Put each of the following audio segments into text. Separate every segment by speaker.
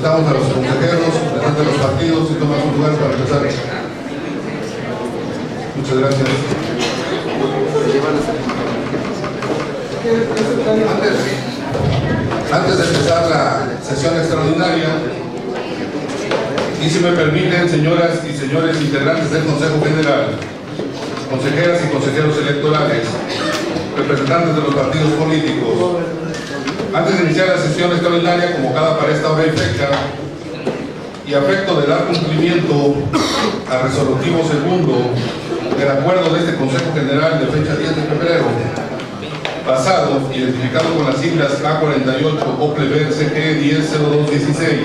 Speaker 1: Presentamos a los consejeros, representantes de los partidos y toman sus lugares para empezar. Muchas gracias. Antes de empezar la sesión extraordinaria, y si me permiten, señoras y señores integrantes del Consejo General, consejeras y consejeros electorales, representantes de los partidos políticos, antes de iniciar la sesión extraordinaria convocada para esta hora y fecha, y a efecto de dar cumplimiento al resolutivo segundo del acuerdo de este Consejo General de fecha 10 de febrero pasado, identificado con las siglas A48 OPLEB-CG 100216,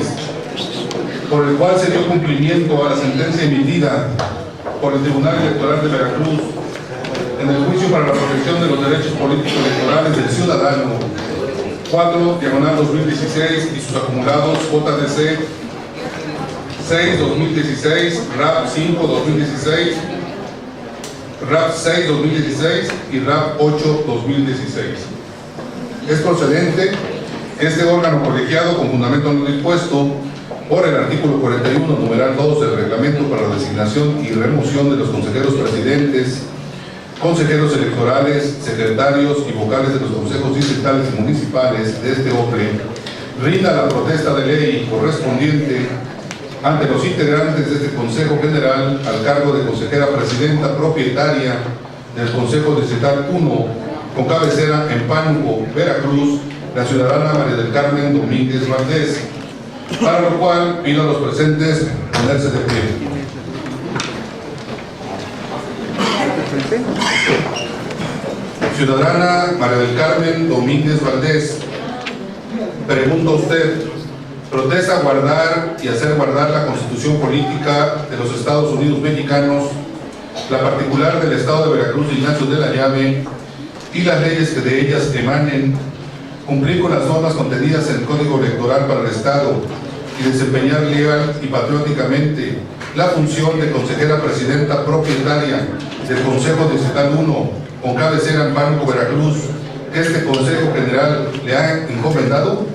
Speaker 1: por el cual se dio cumplimiento a la sentencia emitida por el Tribunal Electoral de Veracruz en el juicio para la protección de los derechos políticos electorales del ciudadano 4/2016 y sus acumulados JDC 6/2016, RAP 5/2016, RAP 6/2016 y RAP 8/2016. Es procedente este órgano colegiado con fundamento en lo dispuesto por el artículo 41, numeral 2 del reglamento para la designación y remoción de los consejeros presidentes, consejeros electorales, secretarios y vocales de los consejos distritales y municipales de este OPLE, rinda la protesta de ley correspondiente ante los integrantes de este Consejo General al cargo de consejera presidenta propietaria del Consejo Distrital 1, con cabecera en Pánuco, Veracruz, la ciudadana María del Carmen Domínguez Valdés, para lo cual pido a los presentes ponerse de pie. Ciudadana María del Carmen Domínguez Valdés, pregunto a usted, ¿protesta guardar y hacer guardar la Constitución Política de los Estados Unidos Mexicanos, la particular del Estado de Veracruz y Ignacio de la Llave, y las leyes que de ellas emanen, cumplir con las normas contenidas en el Código Electoral para el Estado y desempeñar legal y patrióticamente la función de consejera presidenta propietaria del Consejo Distrital 1, con cabecera en Pánuco, Veracruz, que este Consejo General le ha encomendado?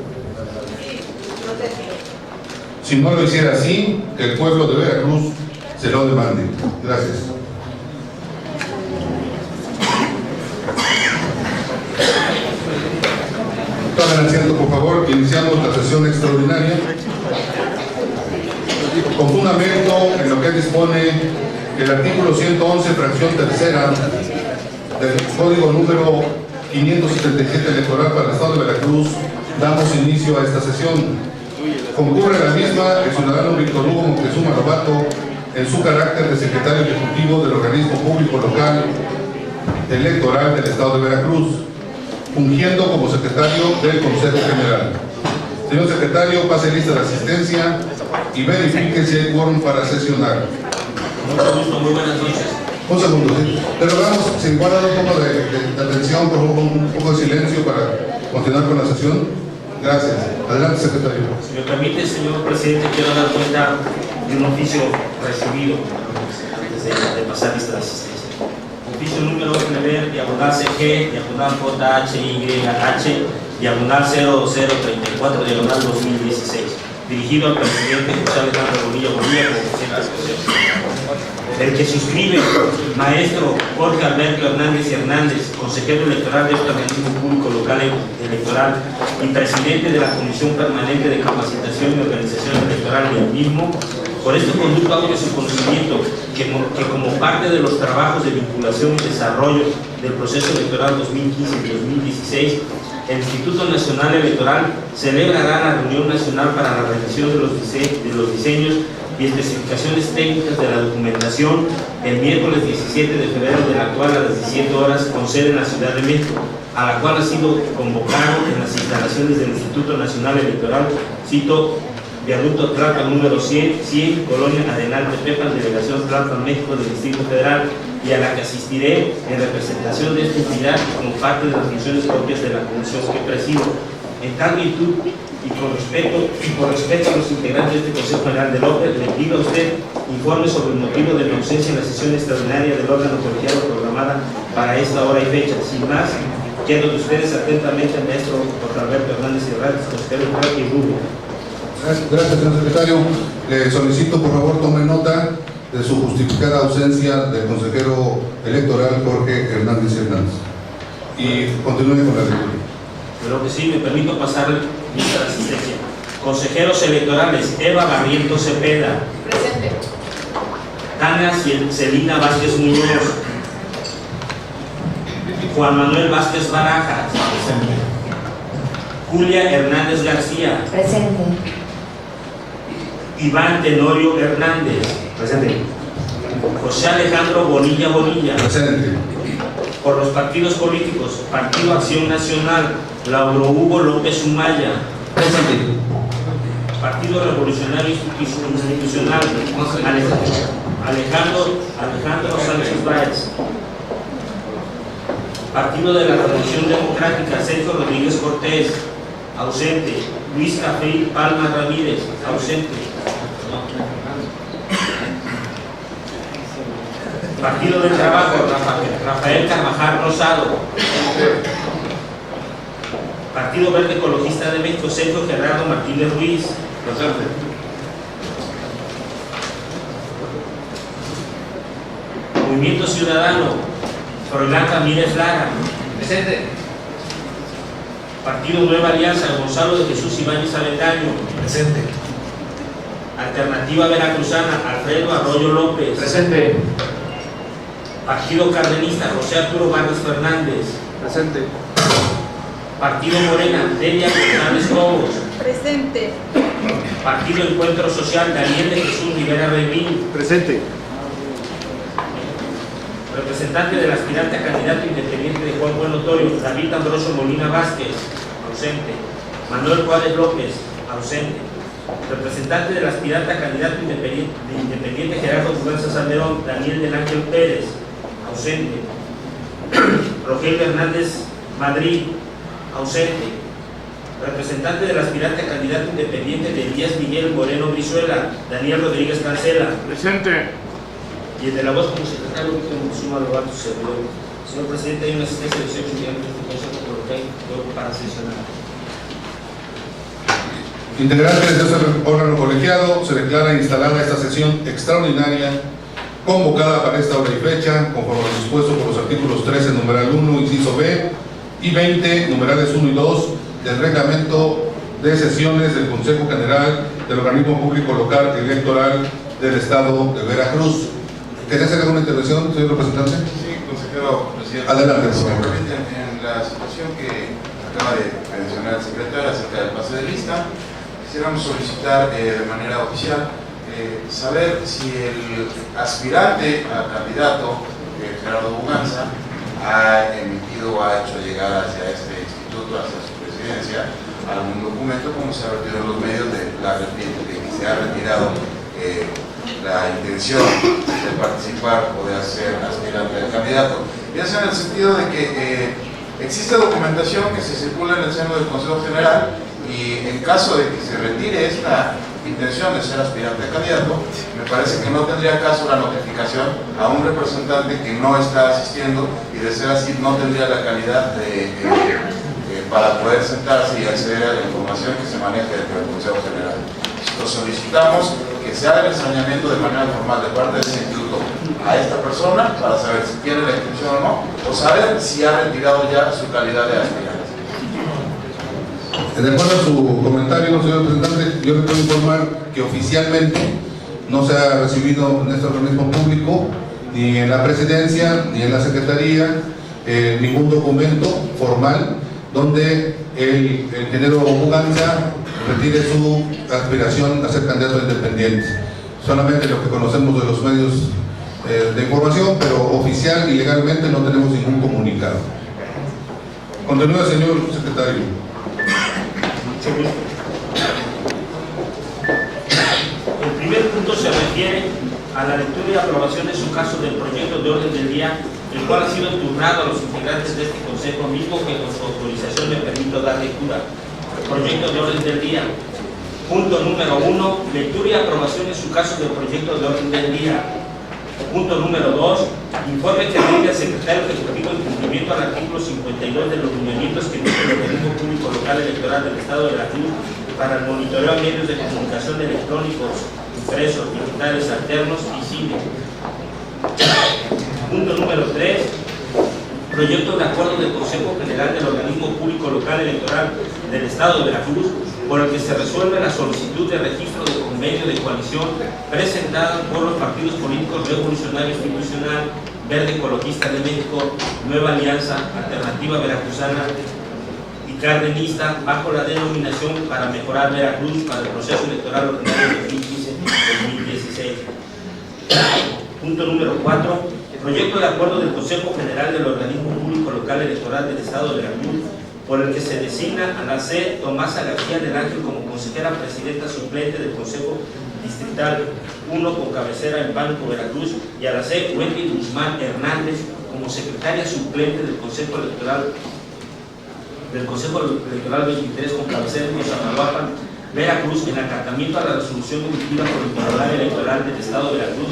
Speaker 1: Si no lo hiciera así, que el pueblo de Veracruz se lo demande. Gracias. Tomen asiento, por favor. Iniciamos la sesión extraordinaria con fundamento en lo que dispone el artículo 111, fracción tercera del Código número 577 electoral para el Estado de Veracruz. Damos inicio a esta sesión. Concurre a la misma el ciudadano Víctor Hugo Moctezuma Lobato en su carácter de secretario ejecutivo del organismo público local electoral del Estado de Veracruz, fungiendo como secretario del Consejo General. Señor secretario, pase lista de asistencia y verifique si hay quórum para sesionar.
Speaker 2: Mucho gusto, muy buenas noches.
Speaker 1: Un segundo, sí. Pero vamos, si guardan un poco de atención, por favor, un poco de silencio para continuar con la sesión. Gracias. Adelante, secretario.
Speaker 2: Si me permite, señor presidente, quiero dar cuenta de un oficio recibido antes de pasar lista de asistencia. Oficio número OPLEB, diagonal CG, diagonal JHYH, diagonal 0034, diagonal 2016, dirigido al presidente José Alejandro Bonilla Bonilla como presidente de sesión. El que suscribe, maestro Jorge Alberto Hernández Hernández, consejero electoral de este organismo público local electoral y presidente de la Comisión Permanente de Capacitación y Organización Electoral del mismo, por este conducto hago de su conocimiento que como parte de los trabajos de vinculación y desarrollo del proceso electoral 2015-2016, el Instituto Nacional Electoral celebrará la reunión nacional para la revisión de los diseños y especificaciones técnicas de la documentación el miércoles 17 de febrero del actual a las 17 horas con sede en la Ciudad de México, a la cual ha sido convocado en las instalaciones del Instituto Nacional Electoral, cito, Viaducto Tlalpan número 100, Colonia Arenal Tepepan, Delegación Tlalpan, México del Distrito Federal, y a la que asistiré en representación de esta entidad y como parte de las funciones propias de la comisión que presido. En tal virtud y por respeto a los integrantes de este Consejo General del OPLE, le pido a usted informe sobre el motivo de mi ausencia en la sesión extraordinaria del órgano colegiado programada para esta hora y fecha. Sin más, quedo de ustedes atentamente al maestro Jorge Alberto Hernández Hernández, consejero y Rubio.
Speaker 1: Gracias, señor secretario. Le solicito, por favor, tome nota de su justificada ausencia del consejero electoral Jorge Hernández Hernández. Y continúe con la lectura.
Speaker 2: Creo que sí, me permito pasar lista de asistencia. Consejeros electorales: Eva Barrientos Cepeda.
Speaker 3: Presente.
Speaker 2: Tania Celina Vázquez Muñoz. Juan Manuel Vázquez Barajas.
Speaker 4: Presente.
Speaker 2: Julia Hernández García.
Speaker 3: Presente.
Speaker 2: Iván Tenorio Hernández.
Speaker 4: Presente.
Speaker 2: José Alejandro Bonilla Bonilla.
Speaker 1: Presente.
Speaker 2: Por los partidos políticos: Partido Acción Nacional, Lauro Hugo López Umaya.
Speaker 4: Presente.
Speaker 2: Partido Revolucionario Institucional, Alejandro Sánchez Báez. Partido de la Revolución Democrática, Sergio Rodríguez Cortés, ausente. Luis Café Palma Ramírez, ausente. Partido del Trabajo, Rafael Carvajal Rosado. Partido Verde Ecologista de México, Sergio Gerardo Martínez Ruiz.
Speaker 4: Presente.
Speaker 2: Movimiento Ciudadano, Froilán Ramírez Lara.
Speaker 4: Presente.
Speaker 2: Partido Nueva Alianza, Gonzalo de Jesús Ibáñez Avendaño.
Speaker 4: Presente.
Speaker 2: Alternativa Veracruzana, Alfredo Arroyo López.
Speaker 4: Presente.
Speaker 2: Partido Cardenista, José Arturo Vargas Fernández.
Speaker 4: Presente.
Speaker 2: Partido Morena, Delia González Cobos.
Speaker 3: Presente.
Speaker 2: Partido Encuentro Social, Daniel de Jesús Rivera Remín.
Speaker 4: Presente.
Speaker 2: Representante del aspirante a candidato independiente de Juan Buen Otorio, David Ambrosio Molina Vázquez, ausente. Manuel Juárez López, ausente. Representante del aspirante a candidato independiente Gerardo Fuganza Salmerón, Daniel del Ángel Pérez, ausente. Rogelio Hernández Madrid, ausente. Representante del aspirante a candidato independiente de Elías Miguel Moreno Brizuela, Daniel Rodríguez Cancela.
Speaker 4: Presente.
Speaker 2: Y el de la voz como secretario, Víctor Suma Lobato Servidor. Señor presidente, hay una asistencia de 18 integrantes de este consejo, por lo que hay luego para sesionar.
Speaker 1: Integrantes de este órgano colegiado, se declara instalada esta sesión extraordinaria convocada para esta hora y fecha, conforme a lo dispuesto por los artículos 13, numeral 1, inciso B, y 20, numerales 1 y 2, del reglamento de sesiones del Consejo General del Organismo Público Local Electoral del Estado de Veracruz. ¿Quería hacer alguna intervención, señor representante?
Speaker 5: Sí, consejero presidente.
Speaker 1: Adelante,
Speaker 5: Si me
Speaker 1: señor.
Speaker 5: permiten, en la situación que acaba de mencionar el secretario acerca del pase de lista, quisiéramos solicitar de manera oficial saber si el aspirante a candidato, Gerardo Fuganza, ha emitido o ha hecho llegar hacia este instituto, hacia su presidencia, algún documento, como se ha vertido en los medios, de que se ha retirado la intención de participar o de hacer aspirante al candidato. Y eso en el sentido de que existe documentación que se circula en el seno del Consejo General, y en caso de que se retire esta intención de ser aspirante a candidato, me parece que no tendría caso la notificación a un representante que no está asistiendo, y de ser así no tendría la calidad para poder sentarse y acceder a la información que se maneja dentro del Consejo General. Lo solicitamos que se haga el extrañamiento de manera formal de parte del instituto a esta persona para saber si tiene la intención o no, o saber si ha retirado ya su calidad de aspirante.
Speaker 1: De acuerdo a su comentario, señor representante, yo le puedo informar que oficialmente no se ha recibido en este organismo público, ni en la presidencia, ni en la secretaría, ningún documento formal donde el ingeniero Fuganza retire su aspiración a ser candidato independiente. Solamente lo que conocemos de los medios de información, pero oficial y legalmente no tenemos ningún comunicado. Continúa, señor secretario.
Speaker 2: Mucho gusto. El primer punto se refiere a la lectura y aprobación de su caso del proyecto de orden del día, el cual ha sido turnado a los integrantes de este consejo, mismo que con su autorización me permito dar lectura. Proyecto de orden del día. Punto número 1, lectura y aprobación de su caso del proyecto de orden del día. Punto número 2, informe que rinde al secretario ejecutivo en cumplimiento al artículo 52 de los lineamientos que emite el Organismo Público Local Electoral del Estado de Veracruz para el monitoreo a medios de comunicación electrónicos, impresos, digitales, alternos y cine. Punto número 3. Proyecto de acuerdo del Consejo General del Organismo Público Local Electoral del Estado de Veracruz, por el que se resuelve la solicitud de registro de convenio de coalición presentada por los partidos políticos Revolucionario Institucional, Verde Ecologista de México, Nueva Alianza, Alternativa Veracruzana y Cardenista, bajo la denominación Para Mejorar Veracruz para el proceso electoral ordinario 2015-2016. Punto número 4. Proyecto de acuerdo del Consejo General del Organismo Público Local Electoral del Estado de Veracruz, por el que se designa a la C. Tomasa García del Ángel como consejera presidenta suplente del Consejo Distrital 1 con cabecera en Banco Veracruz, y a la C. Wendy Guzmán Hernández como secretaria suplente del Consejo Electoral 23 con cabecera en Cosamaloapan, Veracruz, en acatamiento a la resolución emitida por el Tribunal Electoral del Estado de Veracruz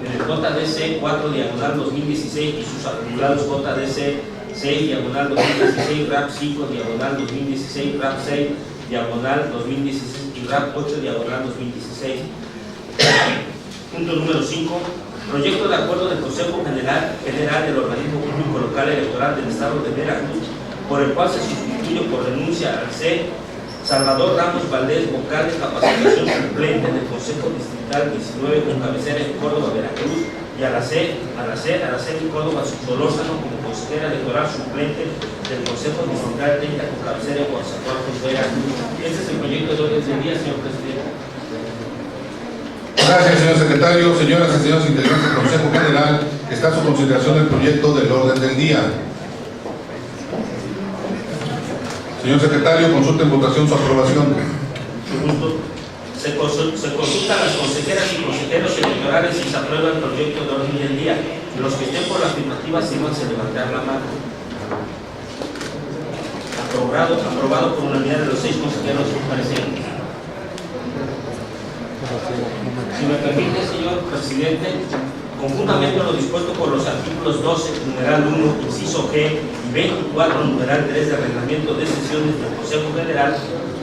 Speaker 2: en el JDC 4/2016 y sus acumulados JDC 6/2016, RAP 5/2016, RAP 6/2016 y RAP 8/2016. Punto número 5. Proyecto de acuerdo del Consejo General del Organismo Público Local Electoral del Estado de Veracruz, por el cual se sustituye por renuncia al C. Salvador Ramos Valdés, vocal de capacitación suplente del Consejo Distrital 19 con cabecera en Córdoba, Veracruz, y a la C. Córdoba Solórzano como consejera electoral suplente del Consejo Distrital 30 con cabecera en Coatzacoalcos, Veracruz. Este es el proyecto de orden del día, señor presidente.
Speaker 1: Gracias, señor secretario. Señoras y señores integrantes del Consejo General, está a su consideración el proyecto del orden del día. Señor secretario, consulta en votación su aprobación.
Speaker 2: Se consulta a las consejeras y consejeros electorales si se aprueba el proyecto de orden del día. Los que estén por la afirmativa sírvanse levantar la mano. Aprobado por unanimidad de los 6 consejeros presentes. Si me permite, señor presidente, conjuntamente con lo dispuesto por los artículos 12, numeral 1, inciso G, y 24, numeral 3 del reglamento de sesiones del Consejo General,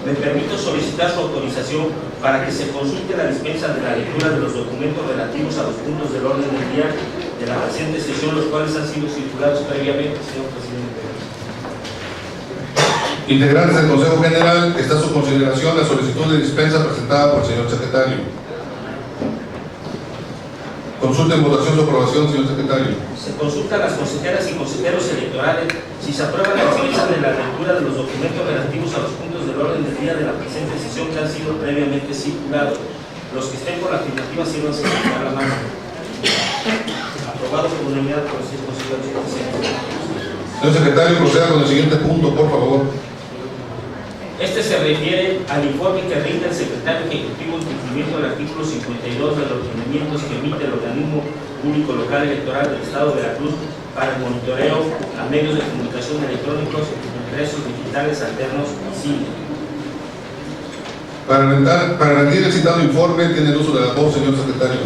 Speaker 2: me permito solicitar su autorización para que se consulte la dispensa de la lectura de los documentos relativos a los puntos del orden del día de la presente sesión, los cuales han sido circulados previamente, señor presidente.
Speaker 1: Integrantes del Consejo General, está a su consideración la solicitud de dispensa presentada por el señor secretario. Consulta en votación su aprobación, señor secretario.
Speaker 2: Se consulta a las consejeras y consejeros electorales si se aprueba la dispensa de la lectura de los documentos relativos a los puntos del orden del día de la presente sesión que han sido previamente circulados. Los que estén por la afirmativa sírvanse levantar la mano. Aprobado por unanimidad por los 6 consejeros presentes.
Speaker 1: Señor secretario, proceda con el siguiente punto, por favor.
Speaker 2: Este se refiere al informe que rinde el secretario ejecutivo en cumplimiento del artículo 52 de los lineamientos que emite el Organismo Público Local Electoral del Estado de Veracruz para el monitoreo a medios de comunicación electrónicos, impresos, digitales, alternos y cine.
Speaker 1: Para rendir el citado informe, tiene el uso de la voz, señor secretario.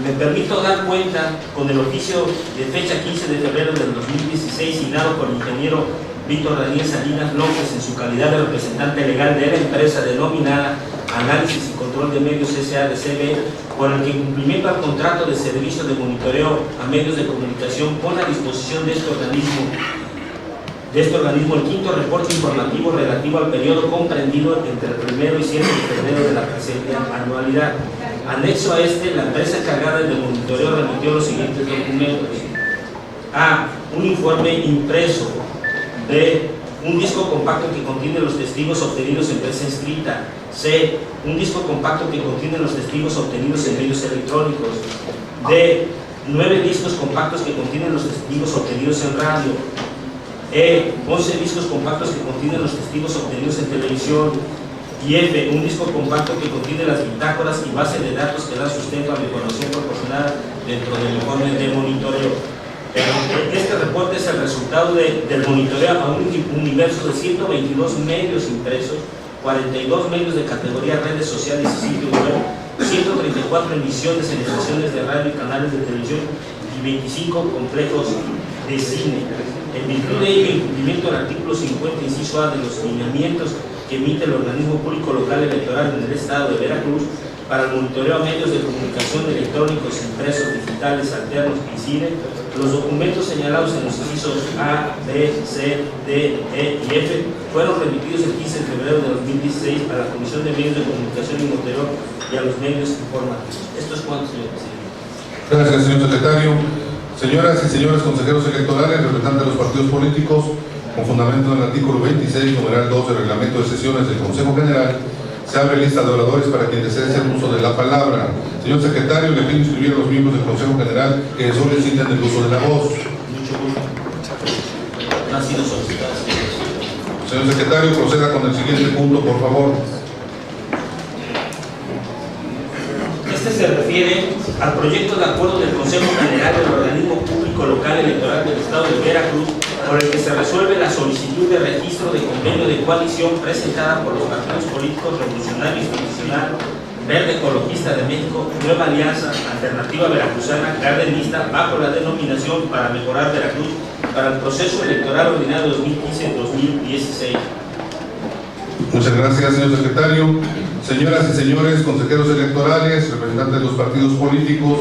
Speaker 2: Me permito dar cuenta con el oficio de fecha 15 de febrero del 2016, signado por el ingeniero Víctor Daniel Salinas López en su calidad de representante legal de la empresa denominada Análisis y Control de Medios S.A.D.C.B., por el que en cumplimiento al contrato de servicio de monitoreo a medios de comunicación pone a disposición de este organismo el quinto reporte informativo relativo al periodo comprendido entre el 1 y 7 de febrero de la presente anualidad. Anexo a este, la empresa encargada del monitoreo remitió los siguientes documentos: A. Un informe impreso. B. Un disco compacto que contiene los testigos obtenidos en prensa escrita. C. Un disco compacto que contiene los testigos obtenidos en medios electrónicos. D. 9 discos compactos que contienen los testigos obtenidos en radio. E. 11 discos compactos que contienen los testigos obtenidos en televisión. Y F. Un disco compacto que contiene las bitácoras y base de datos que dan sustento a la información proporcionada dentro del informe de monitoreo. Este reporte es el resultado del monitoreo a un universo de 122 medios impresos, 42 medios de categoría redes sociales y sitios web, 134 emisiones en estaciones de radio y canales de televisión y 25 complejos de cine. En virtud de ello, en cumplimiento del artículo 50, inciso A de los lineamientos que emite el organismo público local electoral en el estado de Veracruz para el monitoreo a medios de comunicación electrónicos, impresos, digitales, alternos y cine. Los documentos señalados en los incisos A, B, C, D, E y F fueron remitidos el 15 de febrero de 2016 a la Comisión de Medios de Comunicación y Monitoreo y a los medios informativos. Esto es cuanto, señor presidente.
Speaker 1: Gracias, señor secretario. Señoras y señores consejeros electorales, representantes de los partidos políticos, con fundamento en el artículo 26, numeral 2 del reglamento de sesiones del Consejo General, se abre lista de oradores para quien desee hacer uso de la palabra. Señor secretario, le pido inscribir a los miembros del Consejo General que soliciten el uso de la voz.
Speaker 2: Mucho gusto. No ha sido solicitada, señor.
Speaker 1: Señor secretario, proceda con el siguiente punto, por favor.
Speaker 2: Este se refiere al proyecto de acuerdo del Consejo General del Organismo Público Local Electoral del Estado de Veracruz, por el que se resuelve la solicitud de registro de convenio de coalición presentada por los partidos políticos Revolucionario Institucional, Verde Ecologista de México, Nueva Alianza, Alternativa Veracruzana, Cardenista, bajo la denominación Para Mejorar Veracruz, para el proceso electoral ordinario 2015-2016.
Speaker 1: Muchas gracias, señor secretario. Señoras y señores consejeros electorales, representantes de los partidos políticos,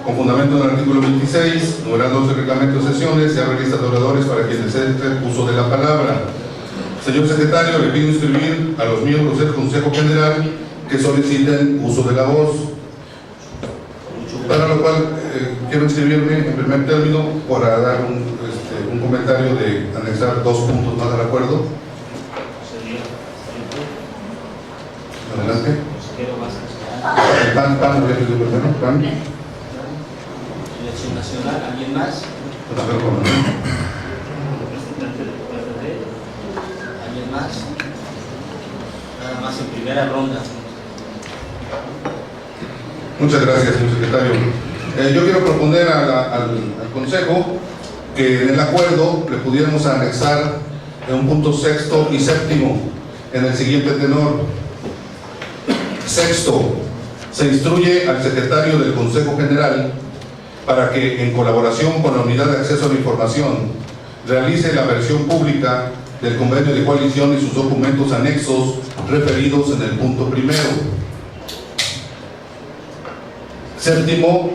Speaker 1: con fundamento en el artículo 26, numeral 2 del reglamento de sesiones, se abre lista de oradores para quien desee hacer uso de la palabra. Señor secretario, le pido inscribir a los miembros del Consejo General que soliciten uso de la voz. Para lo cual, quiero inscribirme en primer término para dar un comentario de anexar 2 puntos más al acuerdo. Adelante. El PAN, voy a pedir primero, PAN.
Speaker 2: Elección Nacional, ¿alguien más? Representante del PRD. ¿Alguien más? Nada más en primera ronda.
Speaker 1: Muchas gracias, señor secretario. Yo quiero proponer al Consejo que en el acuerdo le pudiéramos anexar un punto sexto y séptimo en el siguiente tenor. Sexto, se instruye al secretario del Consejo General para que, en colaboración con la Unidad de Acceso a la Información, realice la versión pública del convenio de coalición y sus documentos anexos referidos en el punto primero. Séptimo,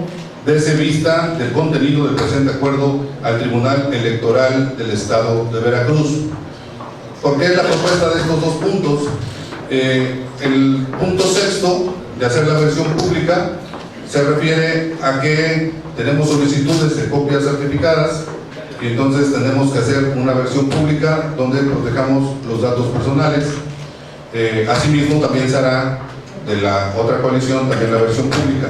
Speaker 1: dése vista del contenido del presente acuerdo al Tribunal Electoral del Estado de Veracruz. ¿Por qué es la propuesta de estos 2 puntos? El punto sexto de hacer la versión pública se refiere a que tenemos solicitudes de copias certificadas y entonces tenemos que hacer una versión pública donde protejamos los datos personales. Asimismo, también se hará de la otra coalición también la versión pública.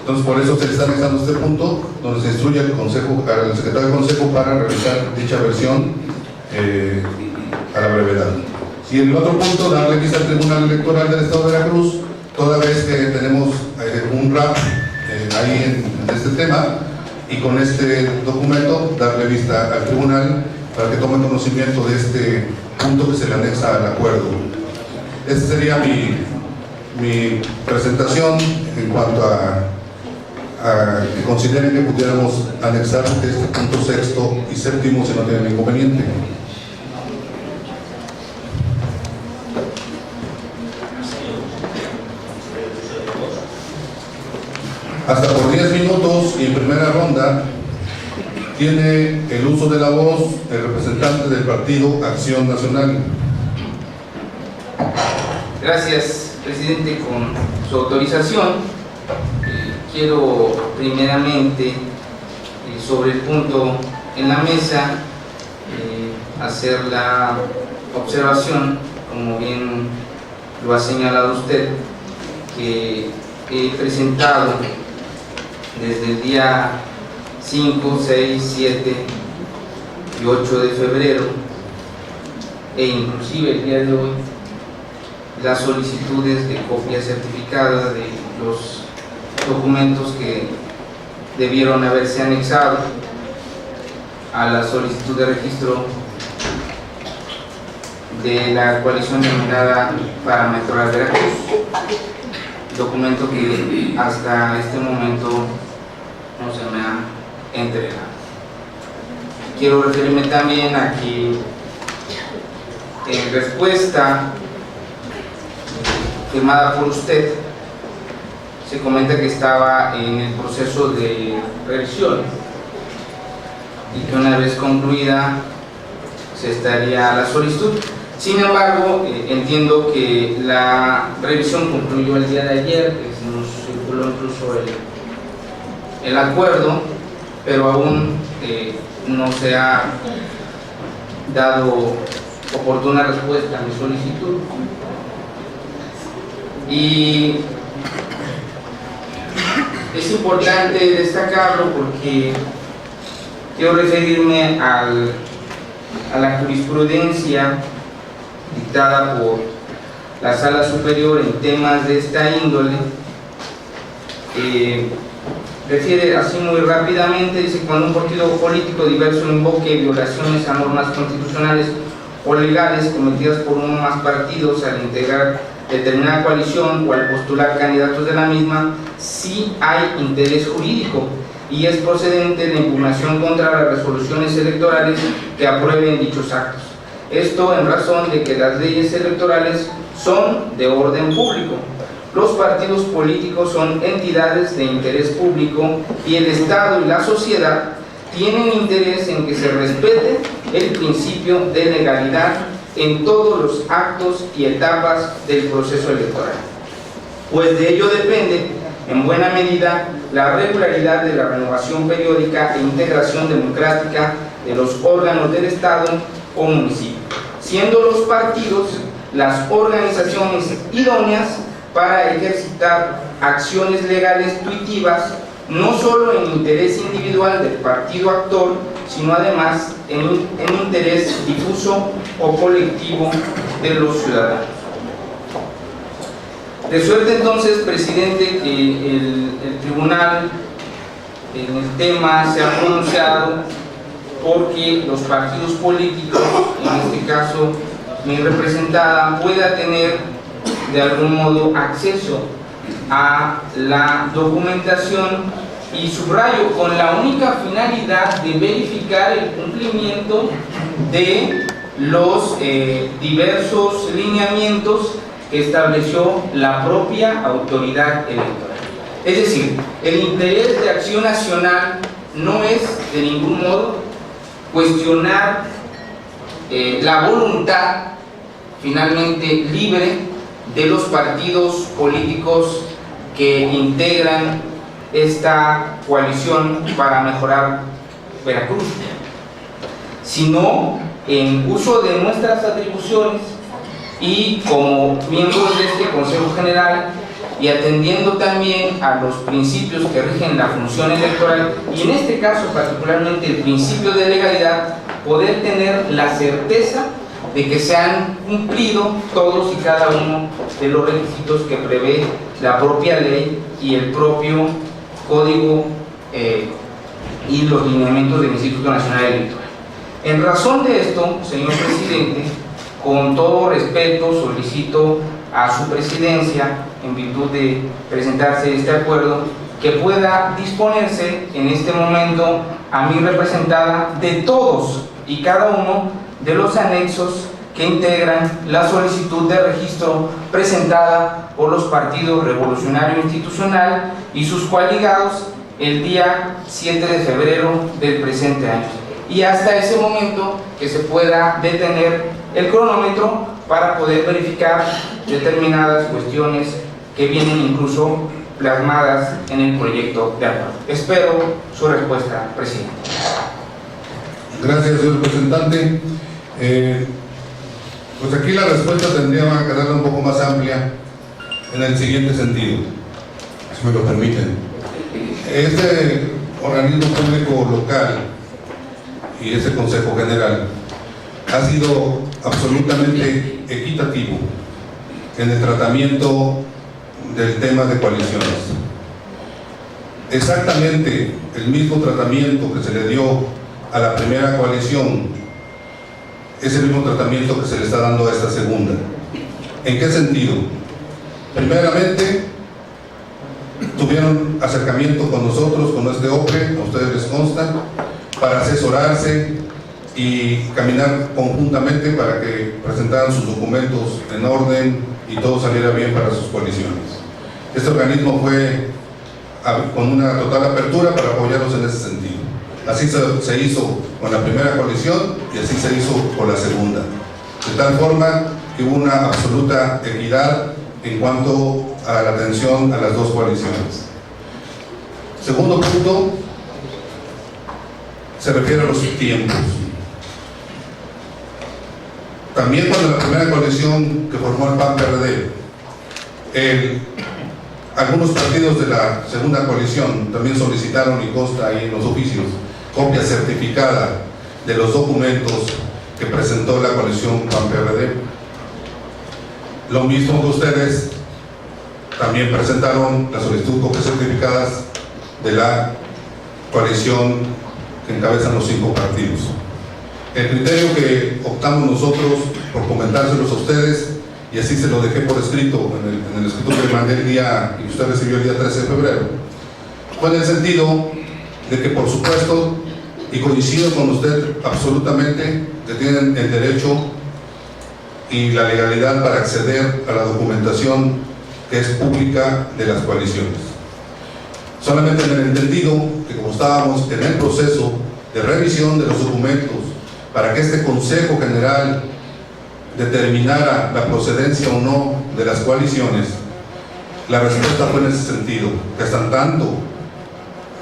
Speaker 1: Entonces, por eso se le está anexando este punto donde se instruye al secretario del Consejo para realizar dicha versión a la brevedad. Y el otro punto, darle vista al Tribunal Electoral del Estado de Veracruz, toda vez que tenemos un RAP ahí en este tema, y con este documento darle vista al Tribunal para que tome conocimiento de este punto que se le anexa al acuerdo. Esta sería mi presentación en cuanto a que consideren que pudiéramos anexar este punto sexto y séptimo si no tienen inconveniente. Hasta por 10 minutos y en primera ronda tiene el uso de la voz el representante del partido Acción Nacional.
Speaker 3: Gracias, presidente. Con su autorización, quiero primeramente, sobre el punto en la mesa, hacer la observación, como bien lo ha señalado usted, que he presentado desde el día 5, 6, 7 y 8 de febrero e inclusive el día de hoy las solicitudes de copia certificada de los documentos que debieron haberse anexado a la solicitud de registro de la coalición denominada Para Mejorar Veracruz, documento que hasta este momento no se me ha entregado. Quiero referirme también a que en respuesta firmada por usted, se comenta que estaba en el proceso de revisión y que una vez concluida se estaría la solicitud. Sin embargo, entiendo que la revisión concluyó el día de ayer, que se nos circuló incluso el acuerdo, pero aún no se ha dado oportuna respuesta a mi solicitud. Y es importante destacarlo porque quiero referirme a la jurisprudencia dictada por la Sala Superior en temas de esta índole. Refiere así muy rápidamente, dice: cuando un partido político diverso invoque violaciones a normas constitucionales o legales cometidas por uno o más partidos al integrar determinada coalición o al postular candidatos de la misma, sí hay interés jurídico y es procedente la impugnación contra las resoluciones electorales que aprueben dichos actos. Esto en razón de que las leyes electorales son de orden público. Los partidos políticos son entidades de interés público y el Estado y la sociedad tienen interés en que se respete el principio de legalidad en todos los actos y etapas del proceso electoral, pues de ello depende en buena medida la regularidad de la renovación periódica e integración democrática de los órganos del Estado o municipio, siendo los partidos las organizaciones idóneas para ejercitar acciones legales tuitivas, no solo en interés individual del partido actor, sino además en interés difuso o colectivo de los ciudadanos. De suerte entonces, presidente, que el tribunal en el tema se ha pronunciado porque los partidos políticos, en este caso mi representada, pueda tener de algún modo acceso a la documentación, y subrayo, con la única finalidad de verificar el cumplimiento de los diversos lineamientos que estableció la propia autoridad electoral. Es decir, el interés de Acción Nacional no es de ningún modo cuestionar la voluntad finalmente libre de los partidos políticos que integran esta coalición para mejorar Veracruz, sino en uso de nuestras atribuciones y como miembros de este Consejo General, y atendiendo también a los principios que rigen la función electoral, y en este caso particularmente el principio de legalidad, poder tener la certeza de que se han cumplido todos y cada uno de los requisitos que prevé la propia ley y el propio código y los lineamientos del Instituto Nacional Electoral. En razón de esto, señor presidente, con todo respeto solicito a su presidencia, en virtud de presentarse este acuerdo, que pueda disponerse en este momento a mi representada de todos y cada uno de los anexos que integran la solicitud de registro presentada por los partidos Revolucionario Institucional y sus coaligados el día 7 de febrero del presente año, y hasta ese momento que se pueda detener el cronómetro para poder verificar determinadas cuestiones que vienen incluso plasmadas en el proyecto de acuerdo. Espero su respuesta, presidente.
Speaker 1: Gracias, señor representante. Pues aquí la respuesta tendría que quedar un poco más amplia en el siguiente sentido, si me lo permiten. Este organismo público local y ese Consejo General ha sido absolutamente equitativo en el tratamiento del tema de coaliciones. Exactamente el mismo tratamiento que se le dio a la primera coalición es el mismo tratamiento que se le está dando a esta segunda. ¿En qué sentido? Primeramente, tuvieron acercamiento con nosotros, con este OPRE, a ustedes les consta, para asesorarse y caminar conjuntamente para que presentaran sus documentos en orden, y todo saliera bien para sus coaliciones. Este organismo fue con una total apertura para apoyarnos en ese sentido. Así se hizo con la primera coalición y así se hizo con la segunda. De tal forma que hubo una absoluta equidad en cuanto a la atención a las dos coaliciones. Segundo punto, se refiere a los tiempos. También cuando la primera coalición que formó el PAN-PRD, algunos partidos de la segunda coalición también solicitaron, y consta ahí en los oficios, copia certificada de los documentos que presentó la coalición PAN-PRD. Lo mismo que ustedes también presentaron la solicitud copias certificadas de la coalición que encabezan los 5 partidos. El criterio que optamos nosotros por comentárselos a ustedes, y así se lo dejé por escrito en el escrito que mandé el día, y usted recibió el día 13 de febrero, fue en el sentido de que, por supuesto, y coincido con usted absolutamente, que tienen el derecho y la legalidad para acceder a la documentación que es pública de las coaliciones. Solamente en el entendido que, como estábamos en el proceso de revisión de los documentos para que este Consejo General determinara la procedencia o no de las coaliciones, la respuesta fue en ese sentido, que hasta en tanto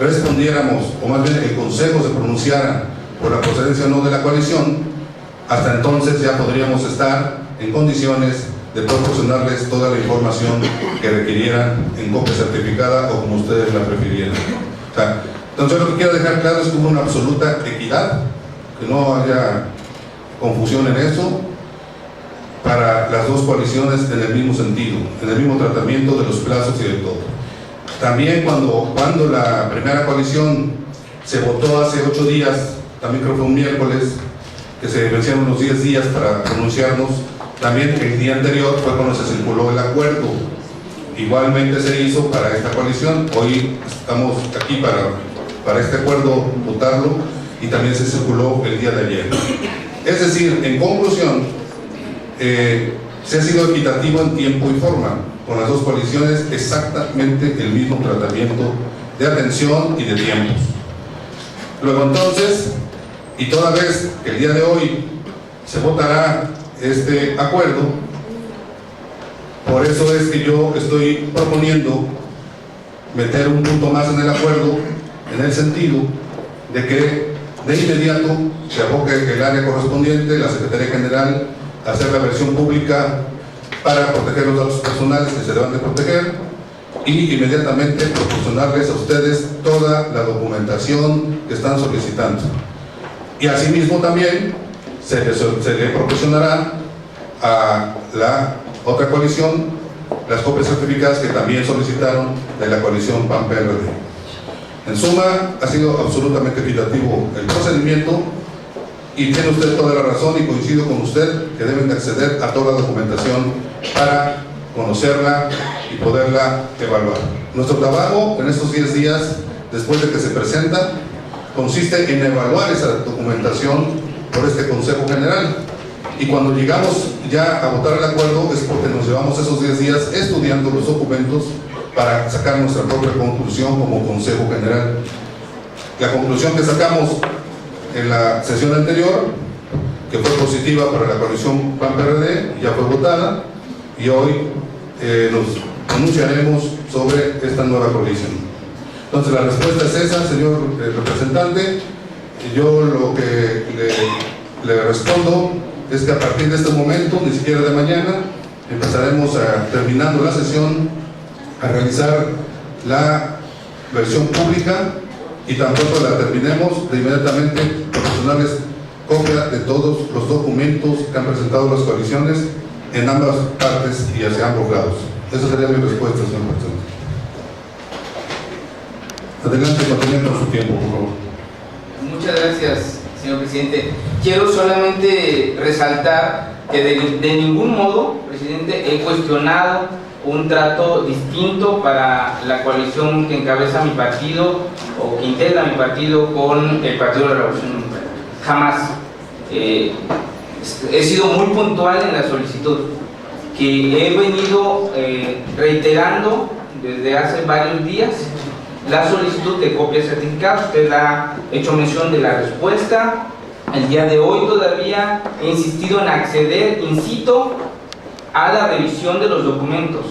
Speaker 1: respondiéramos, o más bien el Consejo se pronunciara por la procedencia o no de la coalición, hasta entonces ya podríamos estar en condiciones de proporcionarles toda la información que requirieran en copia certificada o como ustedes la prefirieran. O sea, entonces lo que quiero dejar claro es que hubo una absoluta equidad, que no haya confusión en eso, para las dos coaliciones en el mismo sentido, en el mismo tratamiento de los plazos y de todo. También cuando la primera coalición se votó hace 8 días, también creo que fue un miércoles, que se vencieron los 10 días para pronunciarnos, también el día anterior fue cuando se circuló el acuerdo. Igualmente se hizo para esta coalición. Hoy estamos aquí para este acuerdo votarlo, y también se circuló el día de ayer. Es decir, en conclusión, se ha sido equitativo en tiempo y forma, con las dos coaliciones exactamente el mismo tratamiento de atención y de tiempos. Luego entonces, y toda vez que el día de hoy se votará este acuerdo, por eso es que yo estoy proponiendo meter un punto más en el acuerdo, en el sentido de que de inmediato se aboque el área correspondiente, la Secretaría General, a hacer la versión pública para proteger los datos personales que se deban de proteger, y inmediatamente proporcionarles a ustedes toda la documentación que están solicitando. Y asimismo también se le proporcionará a la otra coalición las copias certificadas que también solicitaron de la coalición PAN-PRD. En suma, ha sido absolutamente equitativo el procedimiento, y tiene usted toda la razón, y coincido con usted que deben de acceder a toda la documentación para conocerla y poderla evaluar. Nuestro trabajo en estos 10 días, después de que se presenta, consiste en evaluar esa documentación por este Consejo General, y cuando llegamos ya a votar el acuerdo es porque nos llevamos esos 10 días estudiando los documentos para sacar nuestra propia conclusión como Consejo General. La conclusión que sacamos en la sesión anterior, que fue positiva para la coalición PAN-PRD, ya fue votada, y hoy nos pronunciaremos sobre esta nueva coalición. Entonces la respuesta es esa, señor representante. Yo lo que le respondo es que a partir de este momento, ni siquiera de mañana, empezaremos terminando la sesión, a realizar la versión pública, y tan pronto la terminemos, de inmediatamente proporcionarles copia de todos los documentos que han presentado las coaliciones en ambas partes y hacia ambos lados. Esa sería mi respuesta, señor presidente. Adelante, continúen con su tiempo, por favor.
Speaker 3: Muchas gracias, señor presidente. Quiero solamente resaltar que de ningún modo, presidente, he cuestionado un trato distinto para la coalición que encabeza mi partido o que integra mi partido con el Partido de la Revolución Democrática. Jamás. He sido muy puntual en la solicitud. que he venido reiterando desde hace varios días la solicitud de copias certificadas. Usted ha hecho mención de la respuesta. El día de hoy todavía he insistido en acceder, incito a la revisión de los documentos.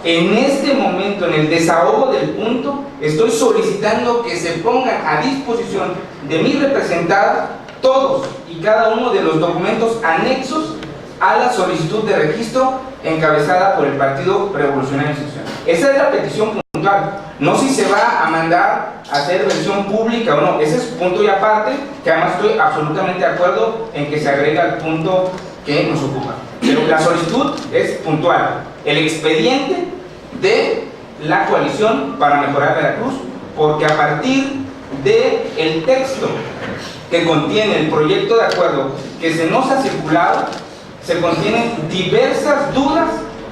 Speaker 3: En este momento, en el desahogo del punto, estoy solicitando que se pongan a disposición de mi representada todos y cada uno de los documentos anexos a la solicitud de registro encabezada por el Partido Revolucionario Institucional. Esa es la petición puntual, no si se va a mandar a hacer versión pública o no. Ese es punto y aparte, que además estoy absolutamente de acuerdo en que se agrega al punto que nos ocupa. Pero la solicitud es puntual, el expediente de la coalición para mejorar Veracruz, porque a partir del texto que contiene el proyecto de acuerdo que se nos ha circulado, se contienen diversas dudas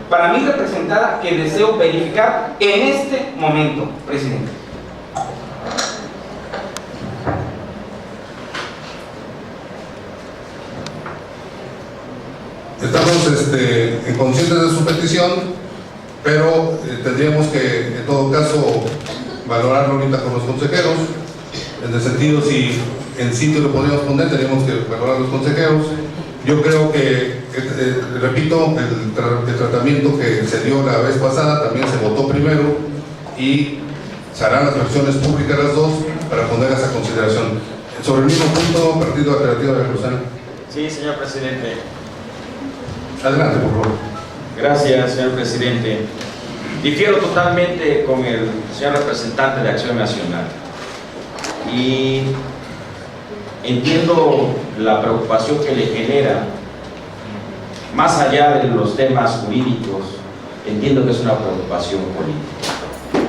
Speaker 3: para mi representada que deseo verificar en este momento, presidente.
Speaker 1: Estamos conscientes de su petición, pero tendríamos que, en todo caso, valorarlo ahorita con los consejeros. En el sentido, si en sitio lo podríamos poner, tendríamos que valorar los consejeros. Yo creo que, repito, el tratamiento que se dio la vez pasada también se votó primero y se harán las versiones públicas las dos para ponerlas a consideración. Sobre el mismo punto, Partido Alternativo Veracruzano.
Speaker 6: Sí, señor presidente.
Speaker 1: Adelante, por favor.
Speaker 6: Gracias, señor presidente. Difiero totalmente con el señor representante de Acción Nacional. Y entiendo la preocupación que le genera, más allá de los temas jurídicos, entiendo que es una preocupación política.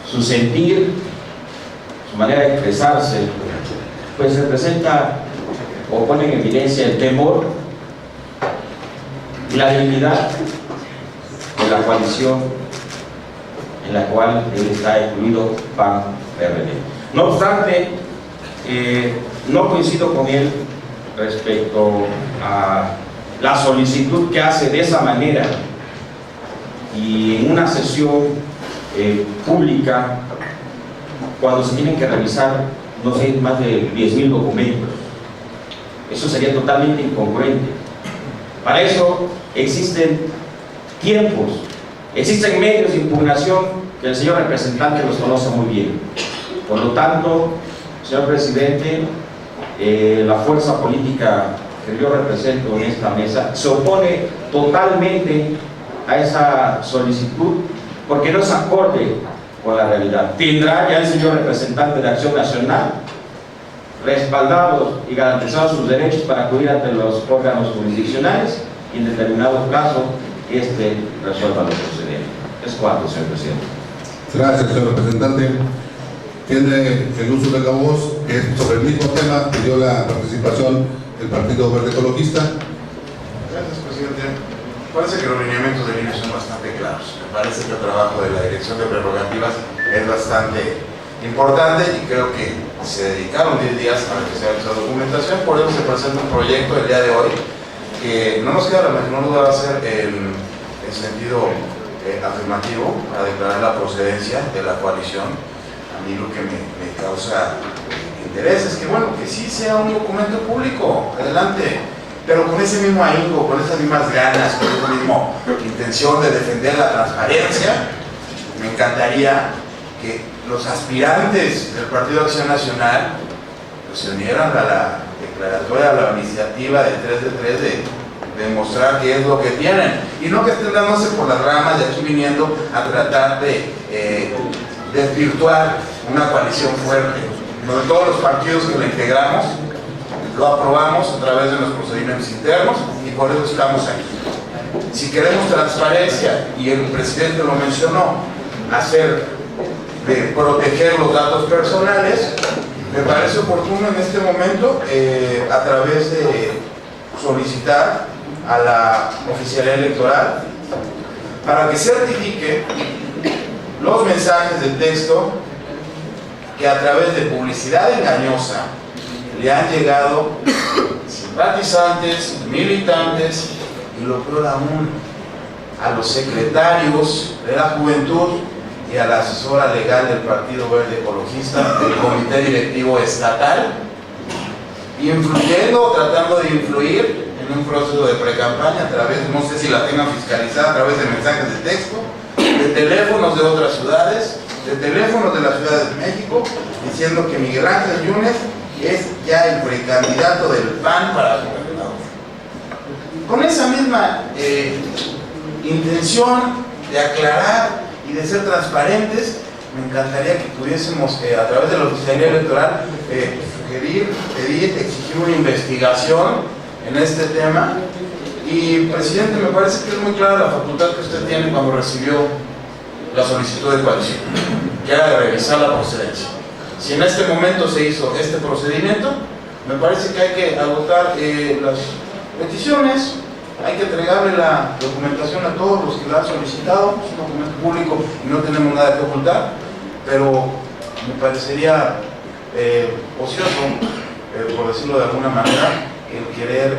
Speaker 6: Su sentir, su manera de expresarse, pues representa o pone en evidencia el temor y la debilidad de la coalición en la cual él está incluido, PAN-PRD. No obstante, no coincido con él respecto a la solicitud que hace de esa manera y en una sesión pública, cuando se tienen que revisar, no sé, más de 10,000 documentos. Eso sería totalmente incongruente. Para eso existen tiempos, existen medios de impugnación que el señor representante los conoce muy bien. Por lo tanto, señor presidente, la fuerza política que yo represento en esta mesa se opone totalmente a esa solicitud porque no es acorde con la realidad. Tendrá ya el señor representante de Acción Nacional respaldados y garantizados sus derechos para acudir ante los órganos jurisdiccionales y en determinado caso resuelva lo procedente. Es cuanto, señor presidente.
Speaker 1: Gracias, señor representante. Tiene el uso de la voz, que es sobre el mismo tema, pidió la participación del Partido Verde Ecologista.
Speaker 5: Gracias, presidente. Parece que los lineamientos del INE son bastante claros. Me parece que el trabajo de la Dirección de Prerrogativas es bastante importante y creo que se dedicaron 10 días para que se haga esa documentación. Por eso se presenta un proyecto el día de hoy que no nos queda la menor duda va a ser el sentido afirmativo para declarar la procedencia de la coalición. A mí lo que me causa interés es que, bueno, que sí sea un documento público, adelante, pero con ese mismo ahínco, con esas mismas ganas, con esa misma intención de defender la transparencia. Me encantaría que los aspirantes del Partido Acción Nacional pues, se unieran a la declaratoria, a la iniciativa de 3 de 3 de demostrar qué es lo que tienen y no que estén dándose por las ramas de aquí viniendo a tratar de desvirtuar una coalición fuerte, donde todos los partidos que la integramos lo aprobamos a través de los procedimientos internos y por eso estamos aquí. Si queremos transparencia, y el presidente lo mencionó, de proteger los datos personales, me parece oportuno en este momento, a través de solicitar a la oficialía electoral para que certifique los mensajes de texto que a través de publicidad engañosa le han llegado simpatizantes, militantes y lo peor aún, a los secretarios de la Juventud y a la asesora legal del Partido Verde Ecologista del Comité Directivo Estatal, influyendo, tratando de influir en un proceso de pre-campaña a través, no sé si la tengan fiscalizada, a través de mensajes de texto, de teléfonos de otras ciudades, de teléfonos de la Ciudad de México, diciendo que Miguel Ángel Yunes es ya el precandidato del PAN para gobernador. Con esa misma intención de aclarar y de ser transparentes, me encantaría que pudiésemos, a través de la Oficialía Electoral, sugerir, pedir, exigir una investigación en este tema. Y, presidente, me parece que es muy clara la facultad que usted tiene cuando recibió la solicitud de coalición, que era de revisar la procedencia. Si en este momento se hizo este procedimiento, me parece que hay que agotar las peticiones, hay que entregarle la documentación a todos los que la han solicitado, es un documento público y no tenemos nada que ocultar, pero me parecería ocioso, por decirlo de alguna manera, el querer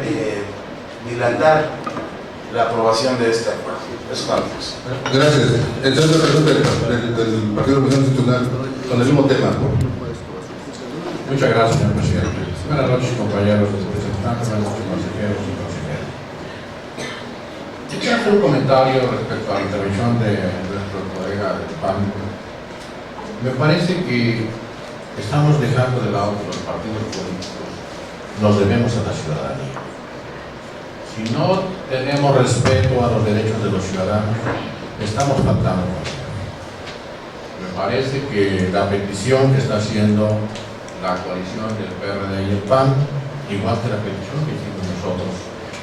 Speaker 5: dilatar la aprobación de este acuerdo. Es cuanto.
Speaker 1: Gracias. Entonces, del Partido de Revolución Institucional, con el mismo tema.
Speaker 7: Muchas gracias, señor presidente. Buenas noches, compañeros representantes, buenas noches, consejeros y consejeras. Quisiera hacer un comentario respecto a la intervención de nuestro colega del PAN. Me parece que estamos dejando de lado que los partidos políticos nos debemos a la ciudadanía. Si no tenemos respeto a los derechos de los ciudadanos, estamos faltando. Me parece que la petición que está haciendo la coalición del PRD y el PAN, igual que la petición que hicimos nosotros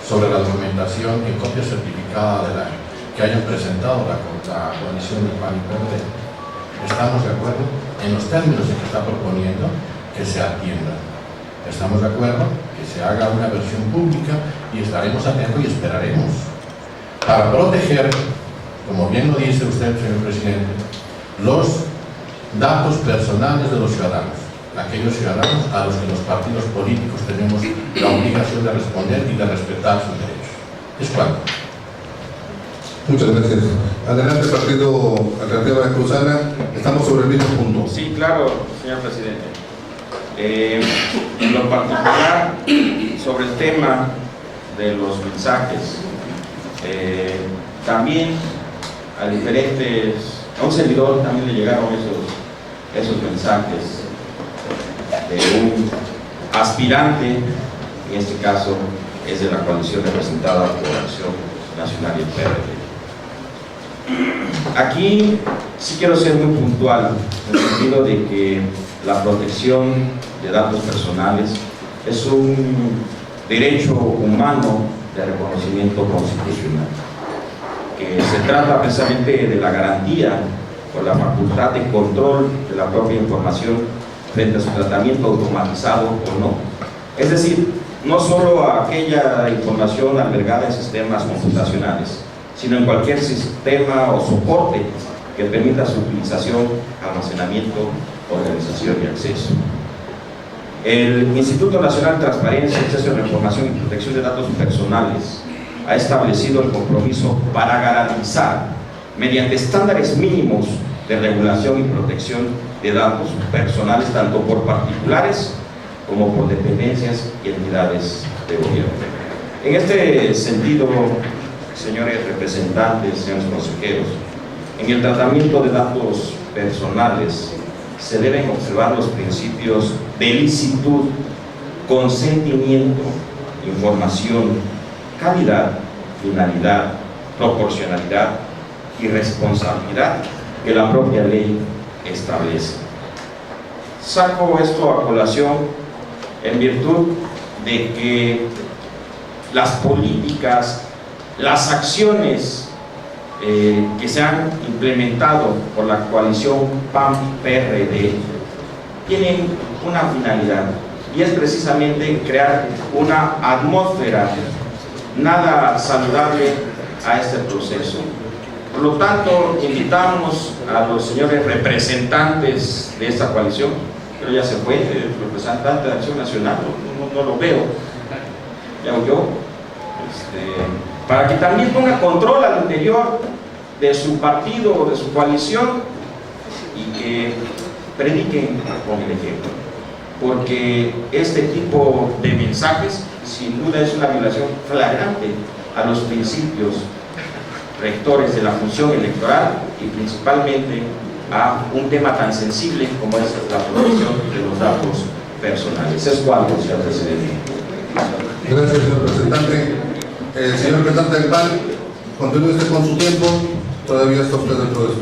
Speaker 7: sobre la documentación en copia certificada que hayan presentado la coalición del PAN y PRD, estamos de acuerdo en los términos en que está proponiendo que se atienda. Estamos de acuerdo que se haga una versión pública y estaremos atentos y esperaremos para proteger, como bien lo dice usted, señor presidente, los datos personales de los ciudadanos, aquellos ciudadanos a los que los partidos políticos tenemos la obligación de responder y de respetar sus derechos. Es cuanto.
Speaker 1: Muchas gracias. Adelante, Partido Alternativa Veracruzana. Estamos sobre el mismo punto.
Speaker 6: Sí, claro, señor presidente. En lo particular, sobre el tema de los mensajes, también a un servidor también le llegaron esos mensajes de un aspirante, en este caso es de la coalición representada por Acción Nacional y el PRD. Aquí sí quiero ser muy puntual, en el sentido de que la protección de datos personales es un derecho humano de reconocimiento constitucional, que se trata precisamente de la garantía por la facultad de control de la propia información frente a su tratamiento automatizado o no. Es decir, no solo aquella información albergada en sistemas computacionales, sino en cualquier sistema o soporte que permita su utilización, almacenamiento, organización y acceso. El Instituto Nacional de Transparencia, Acceso a la Información y Protección de Datos Personales ha establecido el compromiso para garantizar, mediante estándares mínimos de regulación y protección de datos personales, tanto por particulares como por dependencias y entidades de gobierno. En este sentido, señores representantes, señores consejeros, en el tratamiento de datos personales se deben observar los principios de licitud, consentimiento, información, calidad, finalidad, proporcionalidad y responsabilidad que la propia ley establece. Saco esto a colación en virtud de que las políticas, las acciones que se han implementado por la coalición PAN-PRD tienen una finalidad, y es precisamente crear una atmósfera nada saludable a este proceso. Por lo tanto, invitamos a los señores representantes de esta coalición, pero ya se fue, el representante de Acción Nacional, no lo veo, ya huyó, para que también ponga control al interior de su partido o de su coalición y que prediquen con el ejemplo, porque este tipo de mensajes sin duda es una violación flagrante a los principios rectores de la función electoral y principalmente a un tema tan sensible como es la protección de los datos personales. Es cuanto, señor presidente.
Speaker 1: Gracias, señor representante. Señor representante del PAN, continúe usted con su tiempo. Todavía está usted dentro de su...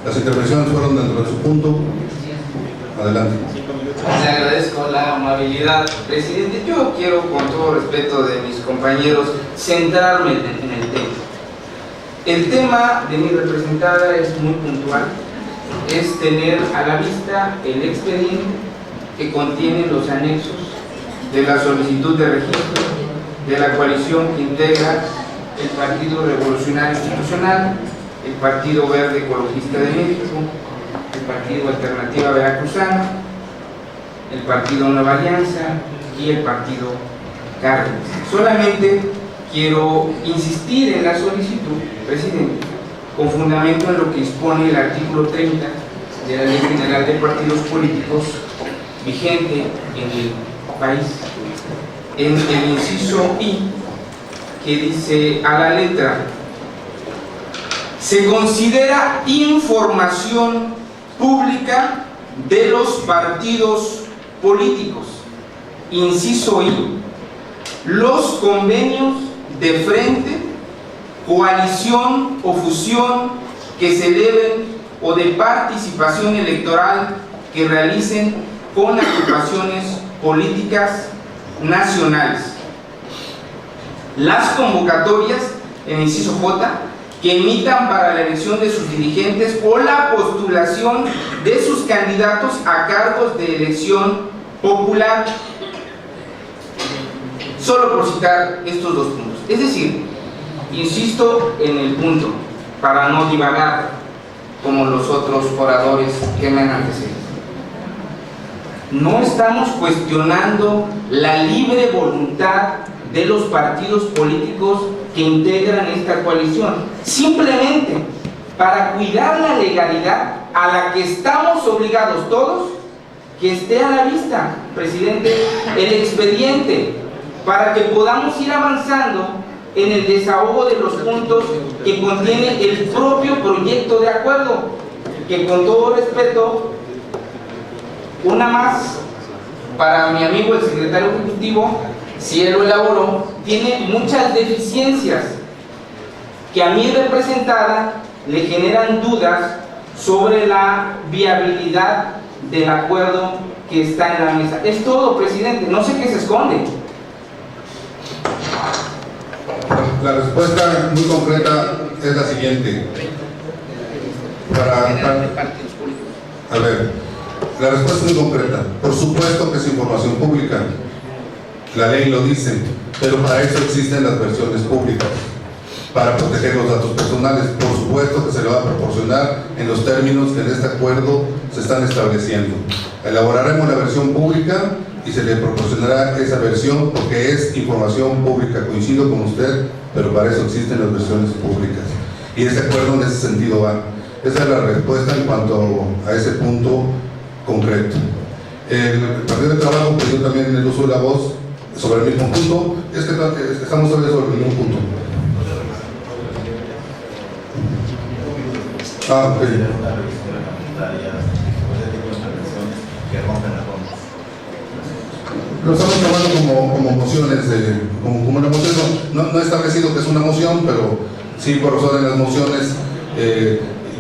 Speaker 1: Las intervenciones fueron dentro de su punto. Adelante.
Speaker 3: Le agradezco la amabilidad, presidente. Yo quiero, con todo respeto de mis compañeros, centrarme en el tema. El tema de mi representada es muy puntual. Es tener a la vista el expediente que contiene los anexos de la solicitud de registro de la coalición que integra el Partido Revolucionario Institucional, el Partido Verde Ecologista de México, el Partido Alternativa Veracruzana, el Partido Nueva Alianza y el Partido Cárdenas. Solamente quiero insistir en la solicitud, presidente, con fundamento en lo que dispone el artículo 30 de la Ley General de Partidos Políticos vigente en el país, en el inciso I, que dice a la letra: se considera información pública de los partidos políticos. Inciso I, los convenios de frente, coalición o fusión que se eleven o de participación electoral que realicen con agrupaciones políticas nacionales. Las convocatorias, en inciso J, que emitan para la elección de sus dirigentes o la postulación de sus candidatos a cargos de elección popular. Solo por citar estos dos puntos. Es decir, insisto en el punto, para no divagar como los otros oradores que me han antecedido. No estamos cuestionando la libre voluntad de los partidos políticos que integran esta coalición, simplemente para cuidar la legalidad a la que estamos obligados todos, que esté a la vista, presidente, el expediente, para que podamos ir avanzando en el desahogo de los puntos que contiene el propio proyecto de acuerdo, que, con todo respeto, una más para mi amigo el secretario ejecutivo, si él lo elaboró, tiene muchas deficiencias que a mi representada le generan dudas sobre la viabilidad del acuerdo que está en la mesa. Es todo, presidente, no sé qué se esconde.
Speaker 1: La respuesta muy concreta es la siguiente. A ver, la respuesta es muy concreta. Por supuesto que es información pública. La ley lo dice, pero para eso existen las versiones públicas, para proteger los datos personales. Por supuesto que se le va a proporcionar en los términos que en este acuerdo se están estableciendo. Elaboraremos la versión pública y se le proporcionará esa versión porque es información pública. Coincido con usted, pero para eso existen las versiones públicas. Y este acuerdo en ese sentido va. Esa es la respuesta en cuanto a ese punto concreto. El Partido de Trabajo pidió también el uso de la voz sobre el mismo punto. Es que estamos todavía sobre el mismo punto. Ok. Lo estamos tomando como mociones, como una moción. No he establecido que es una moción, pero sí, por razón de las mociones.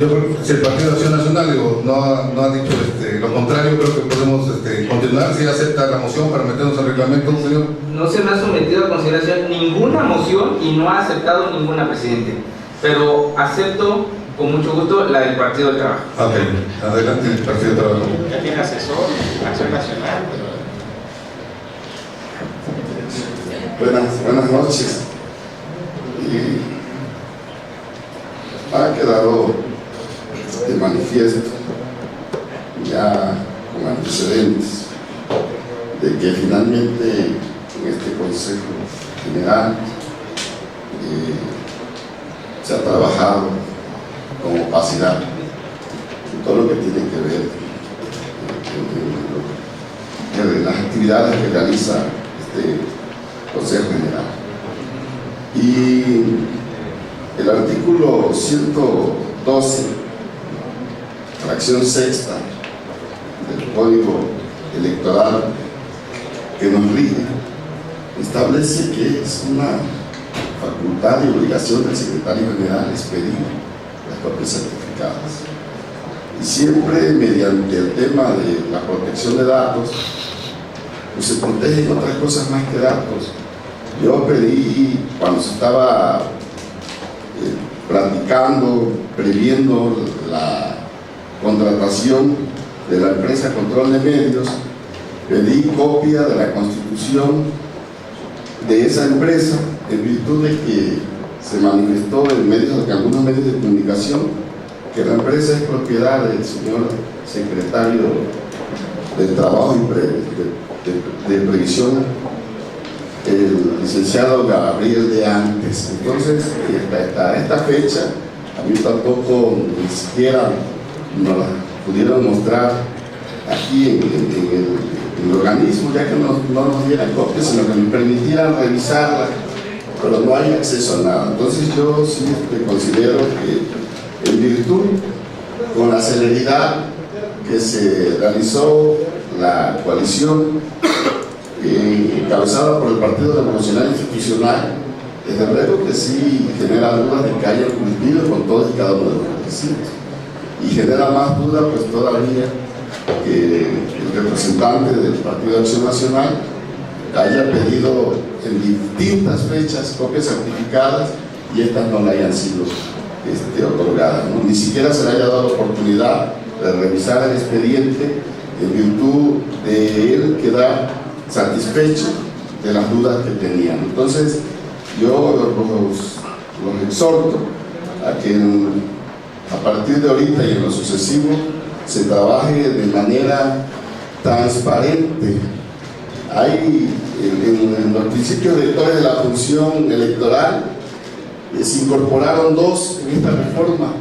Speaker 1: Yo creo que si el Partido de Acción Nacional no ha dicho lo contrario, creo que podemos continuar. Si acepta la moción para meternos al reglamento, señor.
Speaker 3: No se me ha sometido a consideración ninguna moción y no ha aceptado ninguna, presidente. Pero acepto con mucho gusto la del Partido del Trabajo.
Speaker 1: Ok, adelante el Partido del Trabajo.
Speaker 6: Ya tiene asesor, Acción Nacional.
Speaker 8: Buenas noches. Ha quedado de manifiesto, ya con antecedentes, de que finalmente en este Consejo General se ha trabajado con opacidad en todo lo que tiene que ver en las actividades que realiza este Consejo General. Y el artículo 112, fracción sexta del Código Electoral que nos rige, establece que es una facultad y obligación del secretario general expedir las copias certificadas. Y siempre mediante el tema de la protección de datos, pues se protegen otras cosas más que datos. Yo pedí, cuando se estaba practicando, previendo la contratación de la empresa Control de Medios, pedí copia de la constitución de esa empresa, en virtud de que se manifestó en algunos medios de comunicación que la empresa es propiedad del señor secretario del Trabajo y de Previsión, el licenciado Gabriel de Antes. Entonces, hasta esta fecha, a mí tampoco ni siquiera nos la pudieron mostrar aquí en el organismo, ya que no nos dieran copias, sino que nos permitieran revisarla, pero no hay acceso a nada. Entonces yo sí considero que en virtud, con la celeridad que se realizó la coalición encabezada por el Partido Revolucionario Institucional, desde luego que sí genera dudas de que haya cumplido con todos y cada uno de los requisitos. Y genera más dudas pues todavía que el representante del Partido de Acción Nacional haya pedido en distintas fechas copias certificadas y estas no le hayan sido otorgadas, ¿no? Ni siquiera se le haya dado oportunidad de revisar el expediente en virtud de él quedar satisfecho de las dudas que tenían. Entonces yo los exhorto a que a partir de ahorita y en lo sucesivo se trabaje de manera transparente. Hay en los principios rectores de la función electoral se incorporaron dos en esta reforma,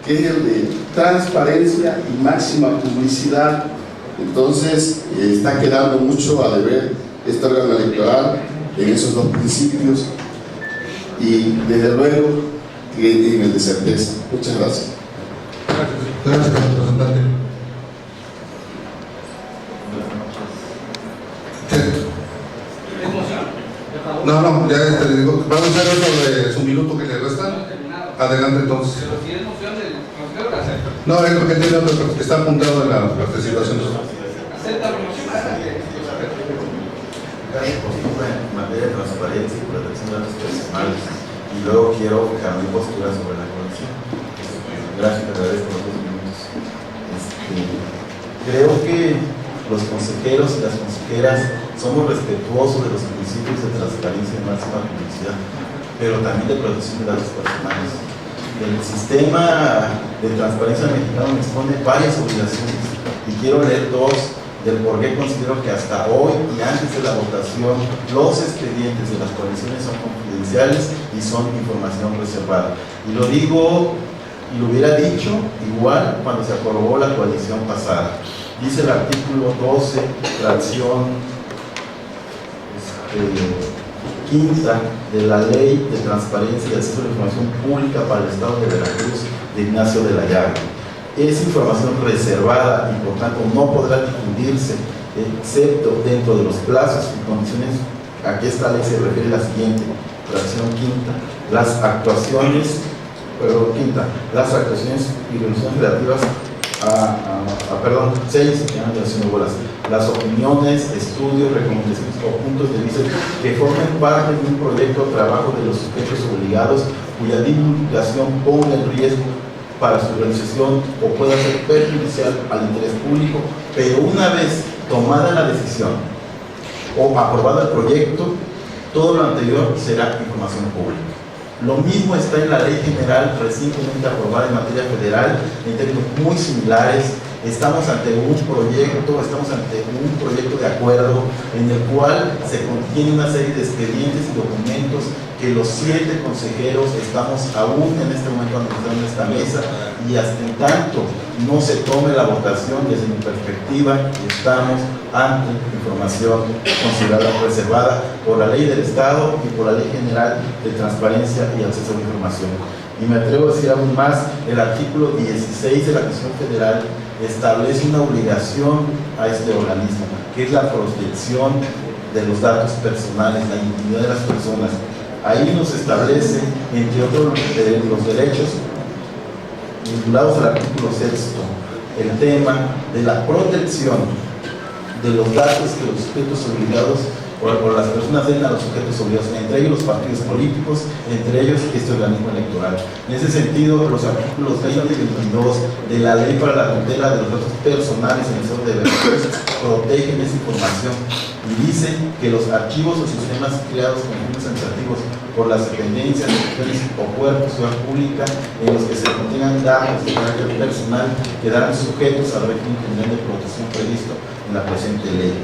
Speaker 8: que es el de transparencia y máxima publicidad. Entonces está quedando mucho a deber este órgano electoral en esos dos principios y desde luego que en el de certeza. Muchas gracias.
Speaker 1: Gracias, representante. No, ya te digo, vamos a hacer eso de su minuto que le resta. Adelante entonces.
Speaker 4: Pero si es moción del consejero, la acepta.
Speaker 1: No, es lo que tiene otro que está apuntado en la participación.
Speaker 4: Acepta la moción.
Speaker 9: En materia de transparencia y protección de datos personales, y luego quiero fijar mi postura sobre la corrupción. Gracias, te agradezco los 2 minutos. Creo que los consejeros y las consejeras somos respetuosos de los principios de transparencia y máxima publicidad, pero también de protección de datos personales. El sistema de transparencia mexicano me expone varias obligaciones y quiero leer 2 del por qué considero que hasta hoy y antes de la votación los expedientes de las coaliciones son confidenciales y son información reservada. Y lo digo, y lo hubiera dicho igual cuando se aprobó la coalición pasada. Dice el artículo 12, fracción quinta de la Ley de Transparencia y Acceso a la Información Pública para el Estado de Veracruz, de Ignacio de la Llaga. Es información reservada y por tanto no podrá difundirse excepto dentro de los plazos y condiciones a que esta ley se refiere la siguiente, fracción quinta, las actuaciones y resoluciones relativas las opiniones, estudios, recomendaciones o puntos de vista que formen parte de un proyecto o trabajo de los sujetos obligados cuya divulgación ponga en riesgo para su realización o pueda ser perjudicial al interés público, pero una vez tomada la decisión o aprobado el proyecto, todo lo anterior será información pública. Lo mismo está en la Ley General recientemente aprobada en materia federal, en términos muy similares, Estamos ante un proyecto de acuerdo en el cual se contiene una serie de expedientes y documentos que los 7 consejeros estamos aún en este momento analizando esta mesa, y hasta en tanto no se tome la votación, desde mi perspectiva estamos ante información considerada reservada por la ley del Estado y por la Ley General de Transparencia y Acceso a la Información. Y me atrevo a decir aún más, el artículo 16 de la Constitución Federal establece una obligación a este organismo, que es la protección de los datos personales, la intimidad de las personas. Ahí nos establece, entre otros los derechos vinculados al artículo 6, el tema de la protección de los datos que los sujetos obligados por las personas den a los sujetos obligados, entre ellos los partidos políticos, entre ellos este organismo electoral. En ese sentido, los artículos 20 y 22 de la Ley para la tutela de los datos personales en el sector de derechos protegen esa información y dicen que los archivos o sistemas creados con fines administrativos por las dependencias, instituciones o cuerpos de seguridad pública en los que se contengan datos de carácter personal quedarán sujetos al régimen general de protección previsto en la presente ley.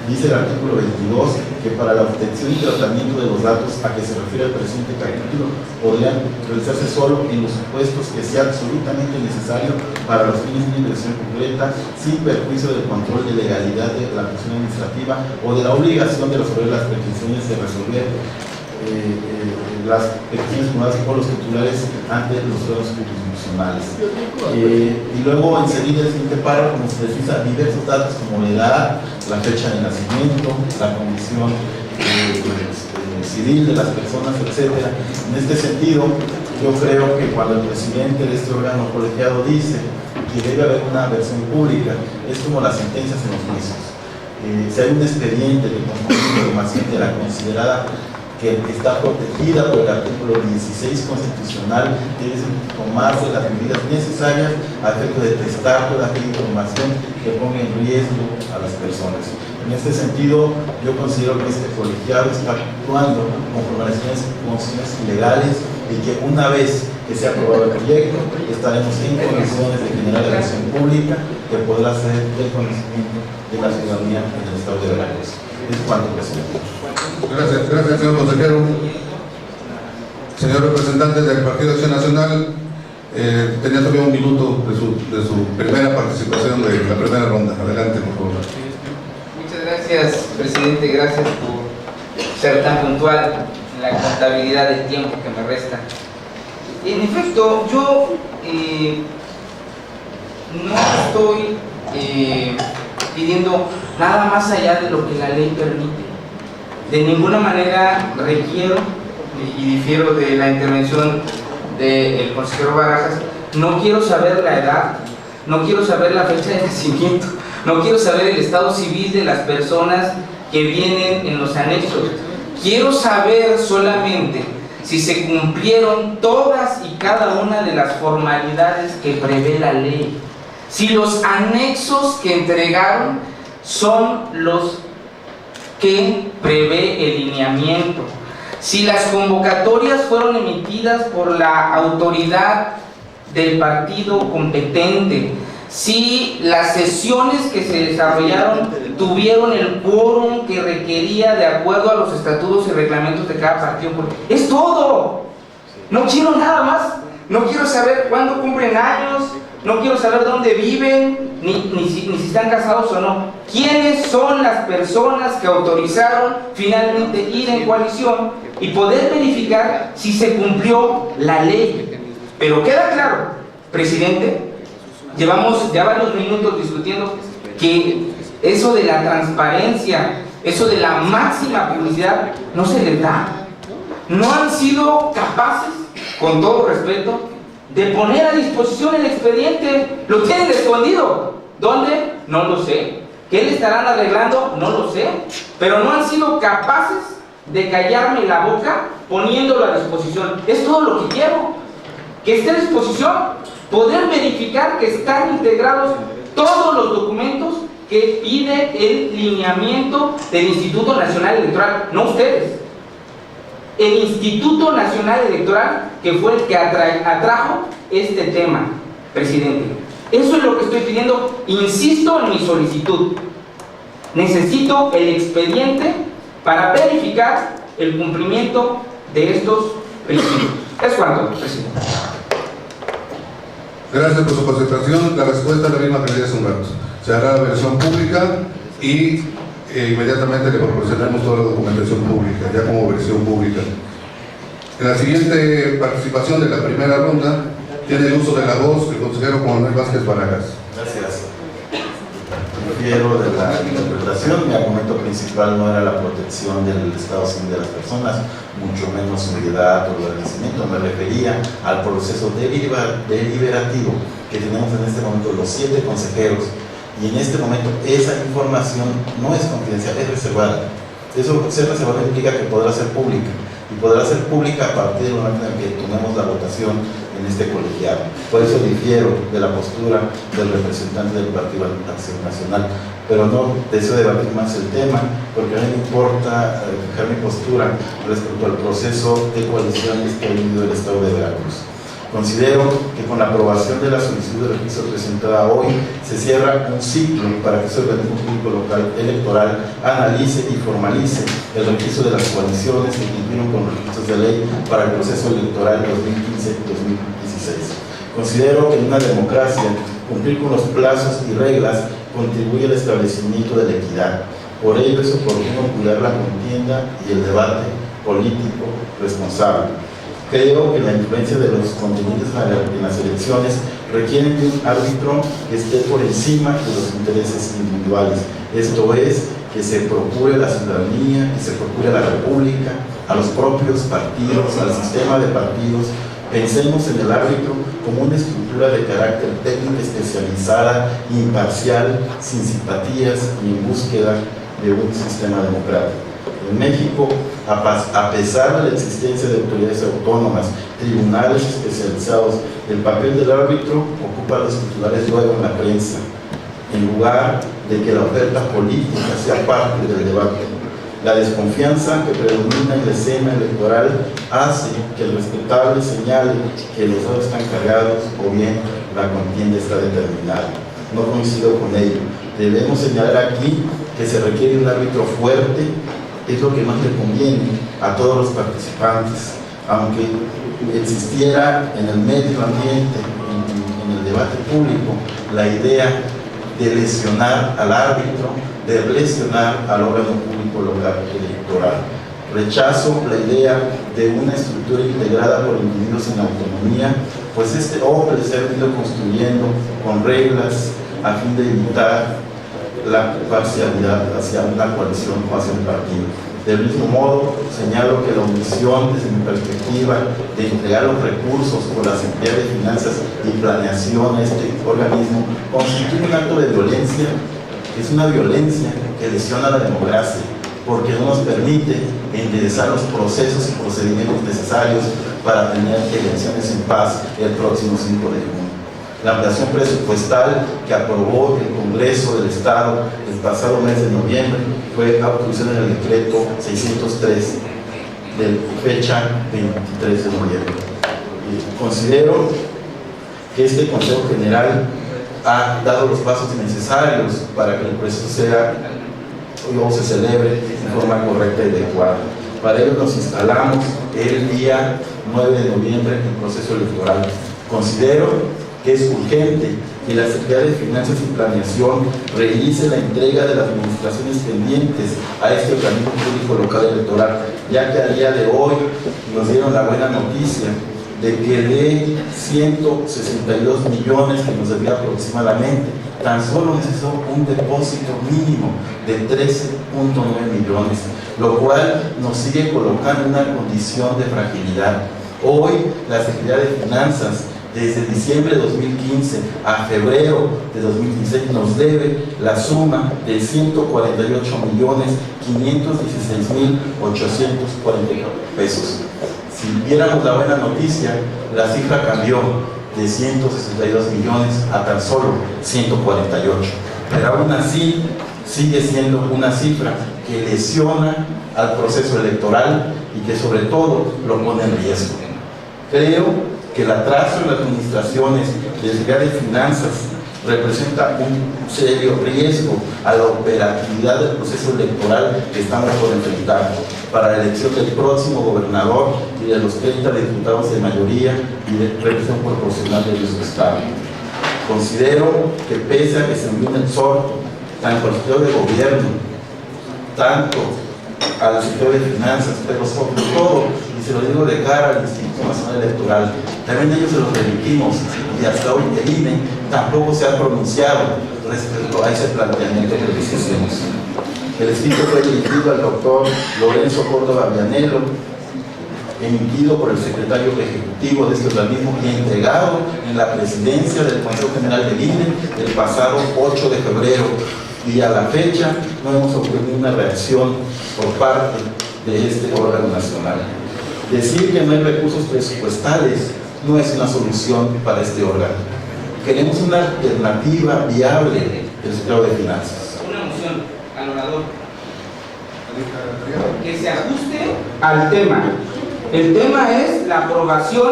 Speaker 9: Dice el artículo 22 que para la obtención y tratamiento de los datos a que se refiere el presente capítulo podrían realizarse solo en los supuestos que sea absolutamente necesario para los fines de una inversión completa, sin perjuicio del control de legalidad de la acción administrativa o de la obligación de resolver las peticiones de resolver las peticiones formuladas por los titulares ante los órganos jurisdiccionales. Y luego enseguida el siguiente párrafo nos precisa diversos datos como la edad, la fecha de nacimiento, la condición civil de las personas, etc. En este sentido, yo creo que cuando el presidente de este órgano colegiado dice que debe haber una versión pública, es como las sentencias en los juicios. Si hay un expediente de información de la considerada que está protegida por el artículo 16 constitucional, debe tomarse las medidas necesarias a efecto de testar toda aquella información que ponga en riesgo a las personas. En este sentido, yo considero que este colegiado está actuando conforme a las condiciones legales y que una vez que sea aprobado el proyecto, estaremos en condiciones de generar la acción pública que podrá ser del conocimiento de la ciudadanía en el Estado de Veracruz. Es cuanto, presidente.
Speaker 1: Gracias, señor consejero. Señor representante del Partido Acción Nacional, tenía todavía un minuto de su primera participación de la primera ronda. Adelante, por favor.
Speaker 3: Muchas gracias, presidente. Gracias por ser tan puntual en la contabilidad del tiempo que me resta. En efecto, yo no estoy pidiendo nada más allá de lo que la ley permite. De ninguna manera requiero y difiero de la intervención del consejero Barajas. No quiero saber la edad, no quiero saber la fecha de nacimiento, no quiero saber el estado civil de las personas que vienen en los anexos. Quiero saber solamente si se cumplieron todas y cada una de las formalidades que prevé la ley, si los anexos que entregaron son los que prevé el lineamiento, si las convocatorias fueron emitidas por la autoridad del partido competente, si las sesiones que se desarrollaron tuvieron el quórum que requería de acuerdo a los estatutos y reglamentos de cada partido. Es todo. No quiero nada más. No quiero saber cuándo cumplen años, no quiero saber dónde viven, ni si están casados o no. ¿Quiénes son las personas que autorizaron finalmente ir en coalición y poder verificar si se cumplió la ley? Pero queda claro, presidente, llevamos ya varios minutos discutiendo que eso de la transparencia, eso de la máxima publicidad, no se les da. No han sido capaces, con todo respeto, de poner a disposición el expediente. Lo tienen escondido. ¿Dónde? No lo sé. ¿Qué le estarán arreglando? No lo sé. Pero no han sido capaces de callarme la boca poniéndolo a disposición. Es todo lo que quiero. Que esté a disposición. Poder verificar que están integrados todos los documentos que pide el lineamiento del Instituto Nacional Electoral. No ustedes. El Instituto Nacional Electoral, que fue el que atrajo este tema, presidente. Eso es lo que estoy pidiendo. Insisto en mi solicitud. Necesito el expediente para verificar el cumplimiento de estos principios. Es cuanto, presidente.
Speaker 1: Gracias por su concentración. La respuesta es la misma que le di hace un rato. Se hará la versión pública y inmediatamente le proporcionaremos toda la documentación pública, ya como versión pública. En la siguiente participación de la primera ronda, tiene el uso de la voz el consejero Juan Manuel Vázquez Barajas.
Speaker 9: Gracias. Refiero de la interpretación, mi argumento principal no era la protección del estado civil de las personas, mucho menos su edad o el nacimiento, me refería al proceso deliberativo que tenemos en este momento los 7 consejeros, y en este momento esa información no es confidencial, es reservada. Eso ser reservada implica que podrá ser pública, y podrá ser pública a partir del momento en que tomemos la votación en este colegiado. Por eso difiero de la postura del representante del Partido Acción Nacional, pero no deseo debatir más el tema, porque a mí me importa fijar mi postura respecto al proceso de coaliciones que ha vivido el Estado de Veracruz. Considero que con la aprobación de la solicitud de registro presentada hoy se cierra un ciclo para que ese organismo público local electoral analice y formalice el registro de las coaliciones que cumplieron con los requisitos de ley para el proceso electoral 2015-2016. Considero que en una democracia cumplir con los plazos y reglas contribuye al establecimiento de la equidad. Por ello es oportuno cuidar la contienda y el debate político responsable. Creo que la influencia de los contendientes en las elecciones requieren de un árbitro que esté por encima de los intereses individuales. Esto es, que se procure la ciudadanía, que se procure a la república, a los propios partidos, al sistema de partidos. Pensemos en el árbitro como una estructura de carácter técnico especializada, imparcial, sin simpatías ni en búsqueda de un sistema democrático. En México, a pesar de la existencia de autoridades autónomas, tribunales especializados, el papel del árbitro ocupa los titulares luego en la prensa, en lugar de que la oferta política sea parte del debate. La desconfianza que predomina en la escena electoral hace que el respetable señale que los dos están cargados o bien la contienda está determinada. No coincido con ello. Debemos señalar aquí que se requiere un árbitro fuerte. Es lo que más le conviene a todos los participantes, aunque existiera en el medio ambiente, en el debate público, la idea de lesionar al árbitro, de lesionar al órgano público local electoral. Rechazo la idea de una estructura integrada por individuos en autonomía, pues este orden se ha venido construyendo con reglas a fin de evitar la parcialidad hacia una coalición o hacia un partido. Del mismo modo, señalo que la omisión, desde mi perspectiva, de entregar los recursos por la Secretaría de Finanzas y Planeación a este organismo constituye un acto de violencia. Es una violencia que lesiona la democracia, porque no nos permite enderezar los procesos y procedimientos necesarios para tener elecciones en paz el próximo 5 de junio. La ampliación presupuestal que aprobó el Congreso del Estado el pasado mes de noviembre fue autorizada en el decreto 603 de fecha 23 de noviembre. Considero que este Consejo General ha dado los pasos necesarios para que el proceso se celebre de forma correcta y adecuada. Para ello nos instalamos el día 9 de noviembre en el proceso electoral. Considero que es urgente que la Secretaría de Finanzas y Planeación realice la entrega de las administraciones pendientes a este organismo público local electoral, ya que a día de hoy nos dieron la buena noticia de que de 162 millones que nos debía aproximadamente, tan solo necesitó un depósito mínimo de 13.9 millones, lo cual nos sigue colocando en una condición de fragilidad. Hoy la Secretaría de Finanzas, desde diciembre de 2015 a febrero de 2016, nos debe la suma de 148.516.840 pesos. Si viéramos la buena noticia, la cifra cambió de 162 millones a tan solo 148. Pero aún así, sigue siendo una cifra que lesiona al proceso electoral y que sobre todo lo pone en riesgo. Creo que el atraso en las administraciones de Secretaría de Finanzas representa un serio riesgo a la operatividad del proceso electoral que estamos por enfrentar para la elección del próximo gobernador y de los 30 diputados de mayoría y de representación proporcional de nuestro Estado. Considero que pese a que se envíe un exhorto tanto al sector de gobierno, tanto al sector de finanzas, pero sobre todo, y se lo digo de cara al Instituto Nacional Electoral, también ellos se los remitimos y hasta hoy el INE tampoco se ha pronunciado respecto a ese planteamiento que les hacemos. El escrito fue dirigido al doctor Lorenzo Córdoba Vianello, emitido por el secretario ejecutivo de este organismo y entregado en la presidencia del Consejo General del INE el pasado 8 de febrero. Y a la fecha no hemos obtenido una reacción por parte de este órgano nacional. Decir que no hay recursos presupuestales no es una solución para este órgano. Queremos una alternativa viable del sector de finanzas.
Speaker 3: Una moción al orador que se ajuste al tema. El tema es la aprobación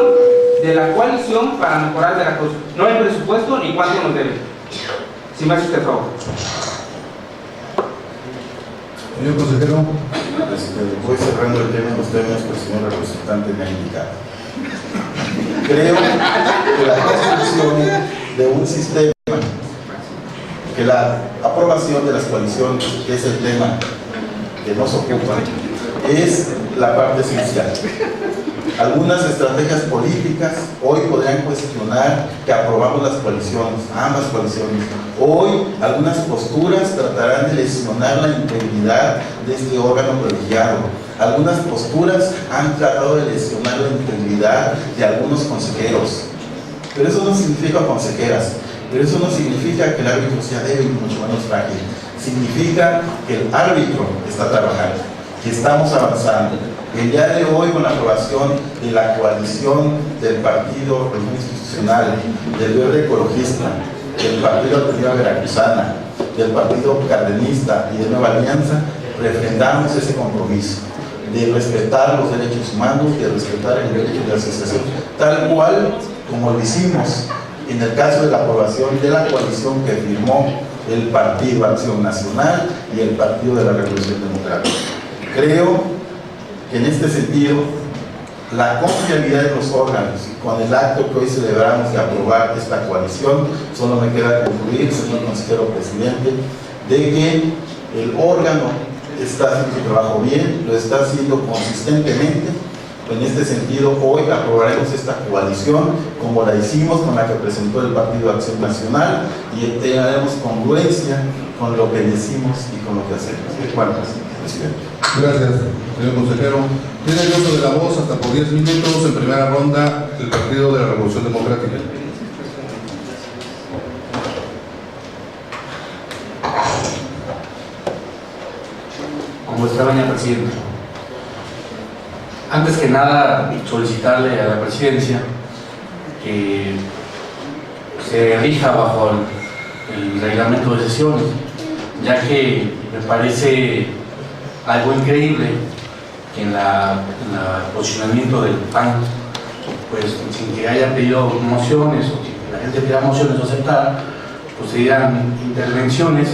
Speaker 3: de la coalición para mejorar Veracruz. No hay presupuesto ni cuánto nos debe. Si me hace usted favor.
Speaker 1: Señor consejero.
Speaker 9: Voy cerrando el tema en los términos que el señor representante me ha indicado. Creo que la construcción de un sistema, que la aprobación de las coaliciones, que es el tema que nos ocupa, es la parte esencial. Algunas estrategias políticas hoy podrían cuestionar que aprobamos las coaliciones, ambas coaliciones. Hoy algunas posturas tratarán de lesionar la integridad de este órgano colegiado. Algunas posturas han tratado de lesionar la integridad de algunos consejeros. Pero eso no significa consejeras, pero eso no significa que el árbitro sea débil y mucho menos frágil. Significa que el árbitro está trabajando, que estamos avanzando. El día de hoy, con la aprobación de la coalición del Partido Reunión Institucional, del Verde Ecologista, del Partido Alternativa Veracruzana, del Partido Cardenista y de Nueva Alianza, refrendamos ese compromiso de respetar los derechos humanos, de respetar el derecho de asociación, tal cual como lo hicimos en el caso de la aprobación de la coalición que firmó el Partido Acción Nacional y el Partido de la Revolución Democrática. Creo que en este sentido, la confiabilidad de los órganos, con el acto que hoy celebramos de aprobar esta coalición, solo me queda concluir, señor consejero presidente, de que el órgano está haciendo su trabajo bien, lo está haciendo consistentemente. En este sentido, hoy aprobaremos esta coalición como la hicimos con la que presentó el Partido Acción Nacional y haremos congruencia con lo que decimos y con lo que hacemos. ¿Cuántas, presidente?
Speaker 1: Gracias, señor consejero. Tiene el uso de la voz hasta por 10 minutos en primera ronda el Partido de la Revolución Democrática.
Speaker 10: Como está, doña presidenta. Antes que nada, solicitarle a la presidencia que se rija bajo el reglamento de sesiones, ya que me parece algo increíble que en el posicionamiento del PAN, pues sin que haya pedido mociones o que la gente pida mociones o aceptar, pues se dieran intervenciones,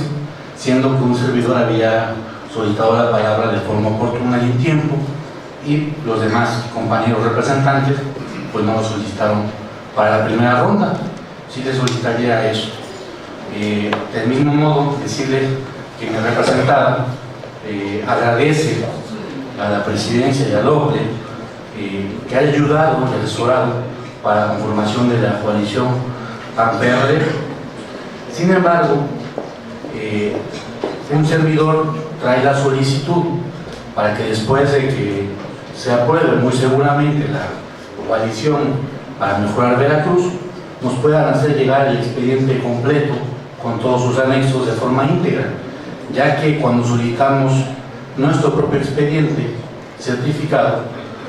Speaker 10: siendo que un servidor había solicitado la palabra de forma oportuna y en tiempo, y los demás compañeros representantes pues no lo solicitaron para la primera ronda. Sí les solicitaría eso. Del mismo modo, decirle que mi representada agradece a la presidencia y al OPLE que haya ayudado y asesorado para la conformación de la coalición PAN-PRD. Sin embargo, un servidor trae la solicitud para que después de que se apruebe muy seguramente la coalición para mejorar Veracruz, nos puedan hacer llegar el expediente completo con todos sus anexos de forma íntegra, ya que cuando solicitamos nuestro propio expediente certificado,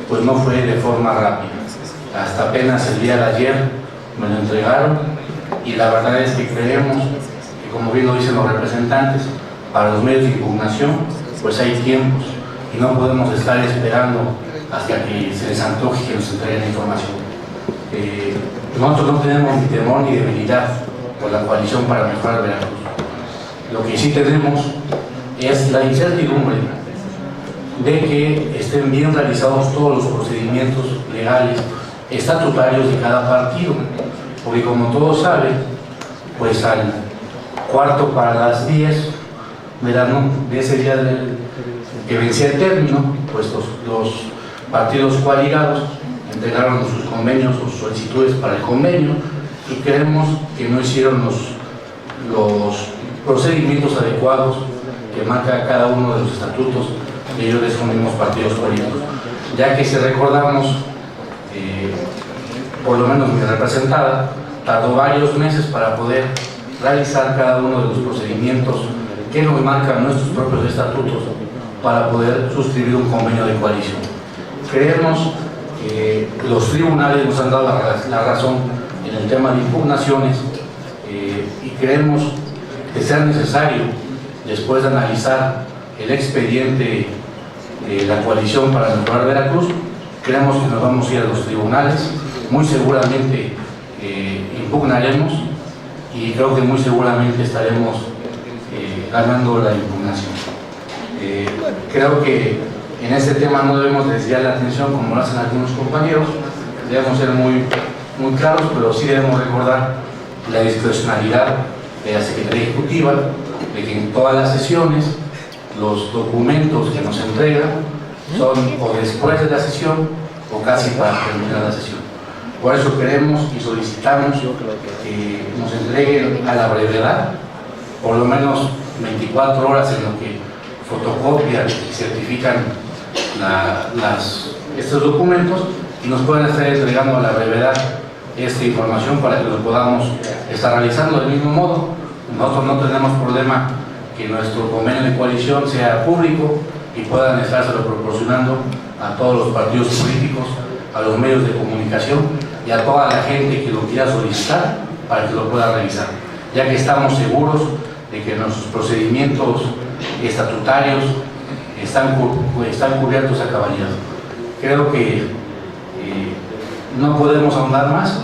Speaker 10: pues no fue de forma rápida. Hasta apenas el día de ayer me lo entregaron y la verdad es que creemos que, como bien lo dicen los representantes, para los medios de impugnación, pues hay tiempos y no podemos estar esperando hasta que se les antoje que nos entreguen la información. Nosotros no tenemos ni temor ni debilidad por la coalición para mejorar Veracruz. Lo que sí tenemos es la incertidumbre de que estén bien realizados todos los procedimientos legales, estatutarios de cada partido, porque como todos saben, pues al cuarto para las 10 de ese día que vencía el término, pues los partidos coaligados entregaron sus convenios o sus solicitudes para el convenio, y creemos que no hicieron los procedimientos adecuados que marca cada uno de los estatutos de ellos de esos mismos partidos políticos, ya que si recordamos, por lo menos mi representada tardó varios meses para poder realizar cada uno de los procedimientos que nos marcan nuestros propios estatutos para poder suscribir un convenio de coalición. Creemos que los tribunales nos han dado la razón en el tema de impugnaciones, y creemos que sea necesario, después de analizar el expediente de la coalición para mejorar Veracruz, creemos que nos vamos a ir a los tribunales, muy seguramente impugnaremos, y creo que muy seguramente estaremos ganando la impugnación. Creo que en este tema no debemos desviar la atención como lo hacen algunos compañeros, debemos ser muy claros, pero sí debemos recordar la discrecionalidad de la Secretaría Ejecutiva, de que en todas las sesiones los documentos que nos entregan son o después de la sesión o casi para terminar la sesión. Por eso queremos y solicitamos que nos entreguen a la brevedad, por lo menos 24 horas en lo que fotocopian y certifican estos documentos, y nos pueden estar entregando a la brevedad esta información para que lo podamos estar realizando. Del mismo modo, nosotros no tenemos problema que nuestro convenio de coalición sea público y puedan estárselo proporcionando a todos los partidos políticos, a los medios de comunicación y a toda la gente que lo quiera solicitar para que lo pueda revisar, ya que estamos seguros de que nuestros procedimientos estatutarios están cubiertos a cabalidad. Creo que no podemos ahondar más.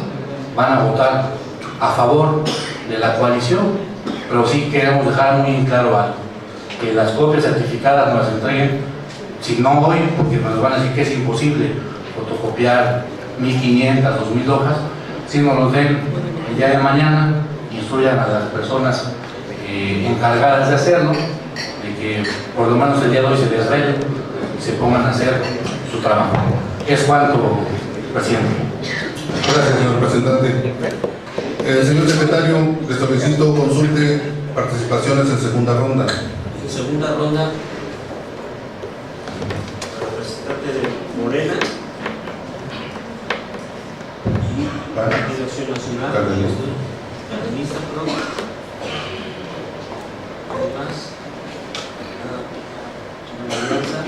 Speaker 10: Van a votar a favor de la coalición, pero sí queremos dejar muy claro algo: que las copias certificadas nos las entreguen, si no hoy, porque nos van a decir que es imposible fotocopiar 1500, 2000 hojas, si nos los den el día de mañana, instruyan a las personas encargadas de hacerlo, de que por lo menos el día de hoy se desvelen y se pongan a hacer su trabajo. Es cuanto, presidente.
Speaker 1: Gracias, señor representante. Señor secretario, le solicito consulte participaciones en segunda ronda.
Speaker 2: En segunda ronda, representante de Morena y Partido Acción Nacional, Cardenista, perdón. Además, Alianza.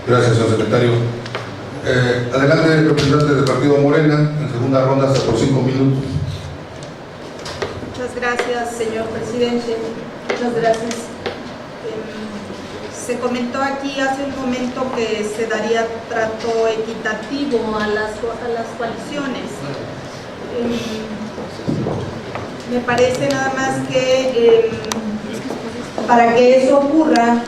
Speaker 1: Gracias, señor secretario. Adelante, representante del Partido Morena, en segunda ronda, hasta por 5 minutos.
Speaker 11: Muchas gracias, señor presidente. Muchas gracias. Se comentó aquí hace un momento que se daría trato equitativo a las coaliciones. Me parece nada más que para que eso ocurra,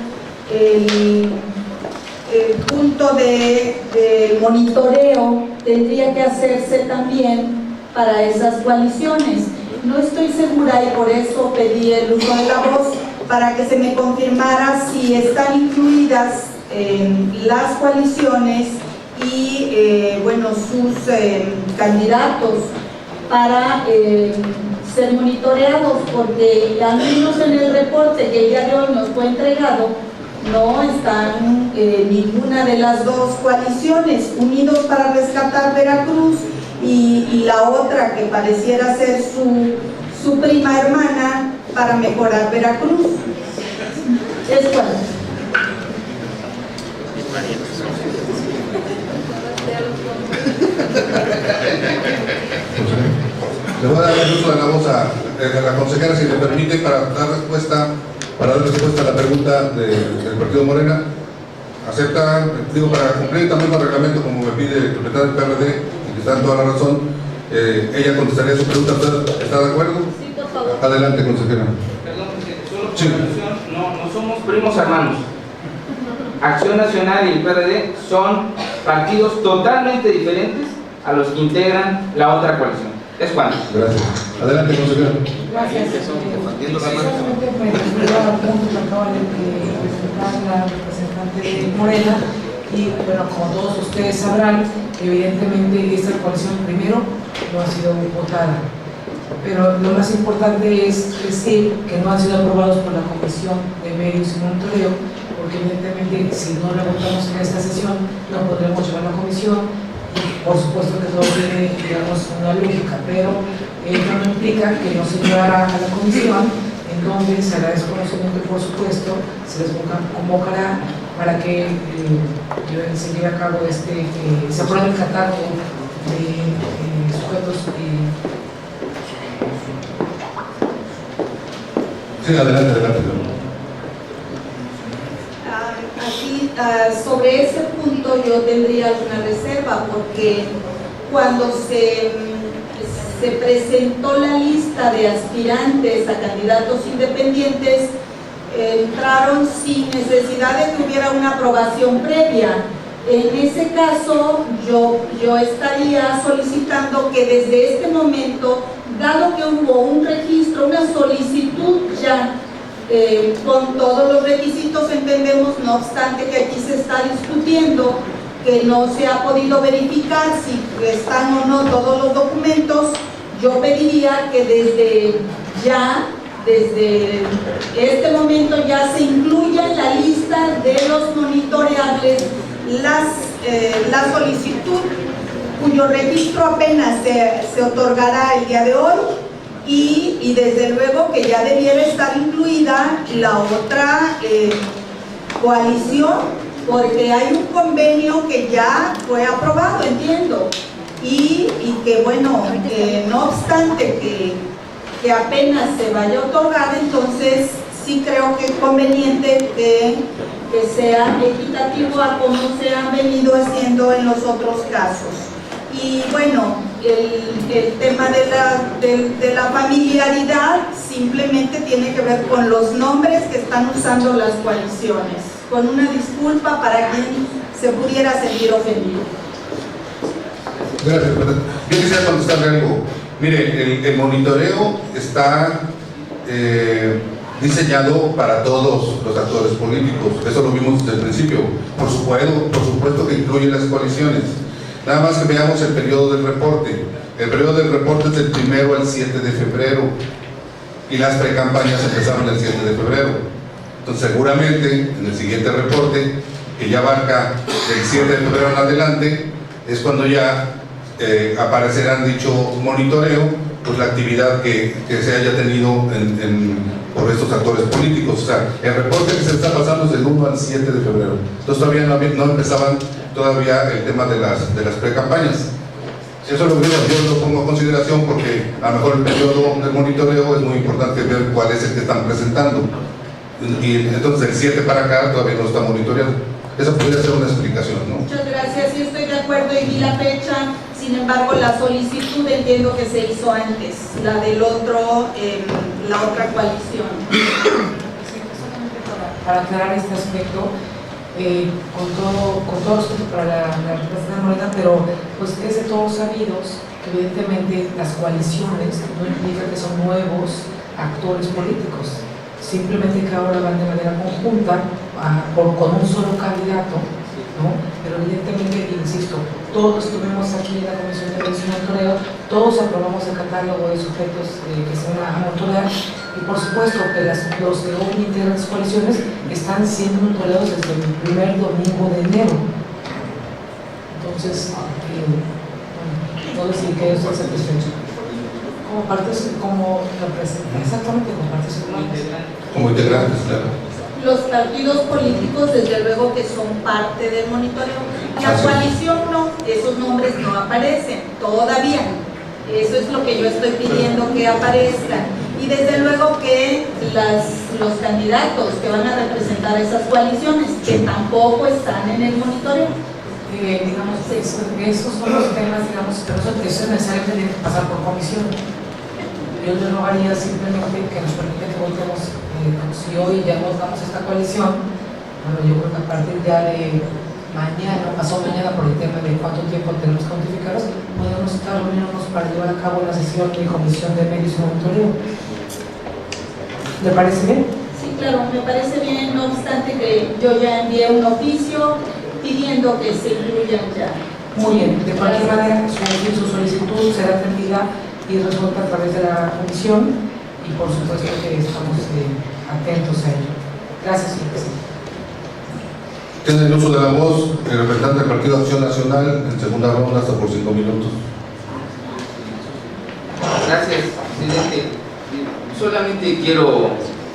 Speaker 11: el punto de monitoreo tendría que hacerse también para esas coaliciones. No estoy segura y por eso pedí el uso de la voz para que se me confirmara si están incluidas las coaliciones y bueno, sus candidatos para ser monitoreados, porque al menos en el reporte que el día de hoy nos fue entregado no están ninguna de las dos coaliciones, Unidos para Rescatar Veracruz y la otra que pareciera ser su prima hermana, para mejorar Veracruz. Es cual.
Speaker 1: Le voy a dar el uso de la voz a la consejera, si le permite, para dar respuesta a la pregunta del Partido Morena. Acepta, digo, para cumplir también con el reglamento, como me pide el secretario del PRD, y que está en toda la razón, ella contestaría su pregunta. ¿Está de acuerdo?
Speaker 11: Sí, por favor.
Speaker 1: Adelante, consejera.
Speaker 3: Perdón, presidente, solo por
Speaker 1: Sí.
Speaker 3: alusión, no somos primos hermanos. Acción Nacional y el PRD son partidos totalmente diferentes a los que integran la otra coalición. Es cuando.
Speaker 1: Gracias. Adelante, consejera.
Speaker 12: Gracias. Solamente me refiero al punto que acaba de presentar la representante de Morena y bueno, como todos ustedes sabrán, evidentemente esta coalición primero no ha sido votada, pero lo más importante es decir que no han sido aprobados por la Comisión de Medios y Monitoreo, porque evidentemente si no lo votamos en esta sesión no podremos llevar a la comisión. Por supuesto que todo tiene, digamos, una lógica, pero ello no implica que no se llevará a la comisión, en donde se hará desconocimiento y por supuesto se les convocará para que se lleve a cabo se apruebe el catálogo de sujetos.
Speaker 1: Sí, adelante.
Speaker 11: Aquí, sobre ese punto yo tendría alguna reserva, porque cuando se presentó la lista de aspirantes a candidatos independientes, entraron sin necesidad de que hubiera una aprobación previa. En ese caso, yo estaría solicitando que desde este momento, dado que hubo un registro, una solicitud ya, con todos los requisitos, entendemos, no obstante que aquí se está discutiendo que no se ha podido verificar si están o no todos los documentos, yo pediría que desde este momento ya se incluya en la lista de los monitoreables la solicitud cuyo registro apenas se otorgará el día de hoy. Y desde luego que ya debiera estar incluida la otra coalición, porque hay un convenio que ya fue aprobado, entiendo, y que bueno, no obstante que apenas se vaya a otorgar, entonces sí creo que es conveniente que sea equitativo a como se han venido haciendo en los otros casos. Y bueno, el tema de la familiaridad simplemente tiene que ver con los nombres que están usando las coaliciones, con una disculpa para quien se pudiera sentir ofendido.
Speaker 1: Gracias. Yo quisiera contestarle algo. Mire, el monitoreo está diseñado para todos los actores políticos. Eso lo vimos desde el principio. Por supuesto que incluye las coaliciones. Nada más que veamos el periodo del reporte. El periodo del reporte es del 1 al 7 de febrero y las precampañas empezaron el 7 de febrero. Entonces seguramente en el siguiente reporte, que ya abarca del 7 de febrero en adelante, es cuando ya aparecerán dicho monitoreo, pues la actividad que se haya tenido por estos actores políticos. O sea, el reporte que se está pasando es del 1 al 7 de febrero. Entonces todavía no empezaban todavía el tema de las precampañas. Eso lo yo lo pongo a consideración porque a lo mejor el periodo del monitoreo es muy importante ver cuál es el que están presentando. Y entonces del 7 para acá todavía no está monitoreado. Esa podría ser una explicación, ¿no?
Speaker 11: Muchas gracias, sí estoy de acuerdo y vi la fecha. Sin embargo, la solicitud entiendo que se hizo antes, la del otro, la otra coalición.
Speaker 12: Para aclarar este aspecto, con todo respeto para la representación de Morena, pero pues es de todos sabidos que evidentemente las coaliciones no implican que son nuevos actores políticos, simplemente que ahora van de manera conjunta con un solo candidato, ¿no? Pero evidentemente, insisto, todos estuvimos aquí en la Comisión de Medios y Monitoreo, todos aprobamos el catálogo de sujetos que se van a monitorear, y por supuesto que los que hoy integran las coaliciones están siendo monitoreados desde el primer domingo de enero. Entonces, no decir que ellos están satisfechos. Como partes, como representantes, exactamente, como partes iguales.
Speaker 1: Como integrantes, claro.
Speaker 11: Los partidos políticos, desde luego que son parte del monitoreo. La coalición no, esos nombres no aparecen todavía. Eso es lo que yo estoy pidiendo que aparezcan. Y desde luego que los candidatos que van a representar esas coaliciones, que tampoco están en el monitoreo.
Speaker 12: digamos, esos son los temas, digamos, pero eso necesariamente tiene que pasar por comisión. Yo le rogaría simplemente que nos permita que votemos, si hoy ya votamos esta coalición, bueno, yo creo que a partir ya de mañana, pasado mañana, por el tema de cuánto tiempo tenemos que notificarlos, podemos estar reuniéndonos para llevar a cabo la sesión de comisión de medios y monitoreo. ¿Le parece bien?
Speaker 11: Sí, claro, me parece bien, no obstante que yo ya envié un oficio pidiendo que se incluyan ya.
Speaker 12: Muy bien, de cualquier manera, su solicitud será atendida y resuelta a través de la comisión y por supuesto que estamos atentos a ello. Gracias, señor presidente.
Speaker 1: Tiene el uso de la voz el representante del Partido Acción Nacional en segunda ronda hasta por 5 minutos.
Speaker 3: Gracias, presidente. Solamente quiero,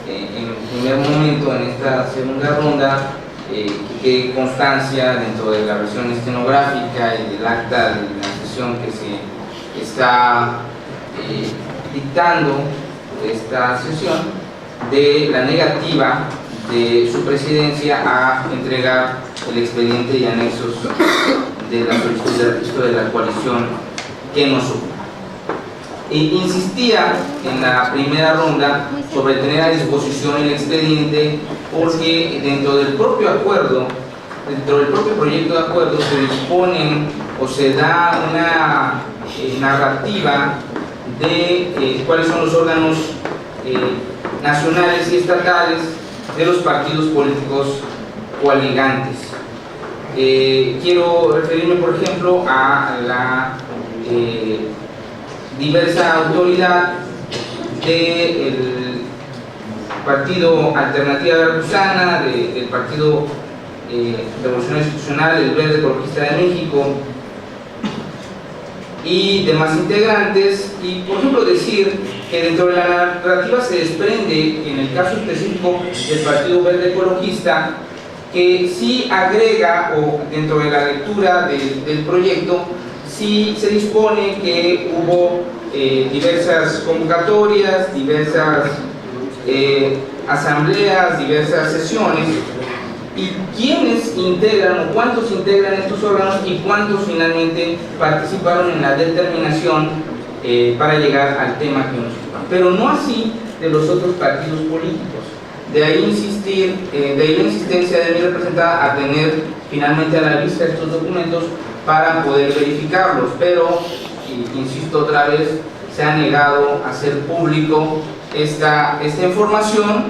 Speaker 3: en primer momento, en esta segunda ronda, que quede constancia dentro de la versión estenográfica y del acta de la sesión que se está dictando esta sesión, de la negativa de su presidencia a entregar el expediente y anexos de la solicitud de registro de la coalición que nos ocupa. Insistía en la primera ronda sobre tener a disposición el expediente porque dentro del propio acuerdo, dentro del propio proyecto de acuerdo se disponen o se da una narrativa de cuáles son los órganos nacionales y estatales de los partidos políticos coaligantes. Quiero referirme, por ejemplo, a la diversa autoridad del Partido Alternativa Veracruzana, del Partido Revolucionario Institucional, el Verde Ecologista de México y demás integrantes, y por ejemplo decir que dentro de la narrativa se desprende, en el caso específico del Partido Verde Ecologista, que sí agrega, o dentro de la lectura del proyecto, sí se dispone que hubo diversas convocatorias, diversas asambleas, diversas sesiones, y quiénes integran o cuántos integran estos órganos y cuántos finalmente participaron en la determinación para llegar al tema que nos ocupa. Pero no así de los otros partidos políticos. De ahí de ahí la insistencia de mi representada a tener finalmente a la vista estos documentos para poder verificarlos, pero insisto otra vez, se ha negado a hacer público esta información,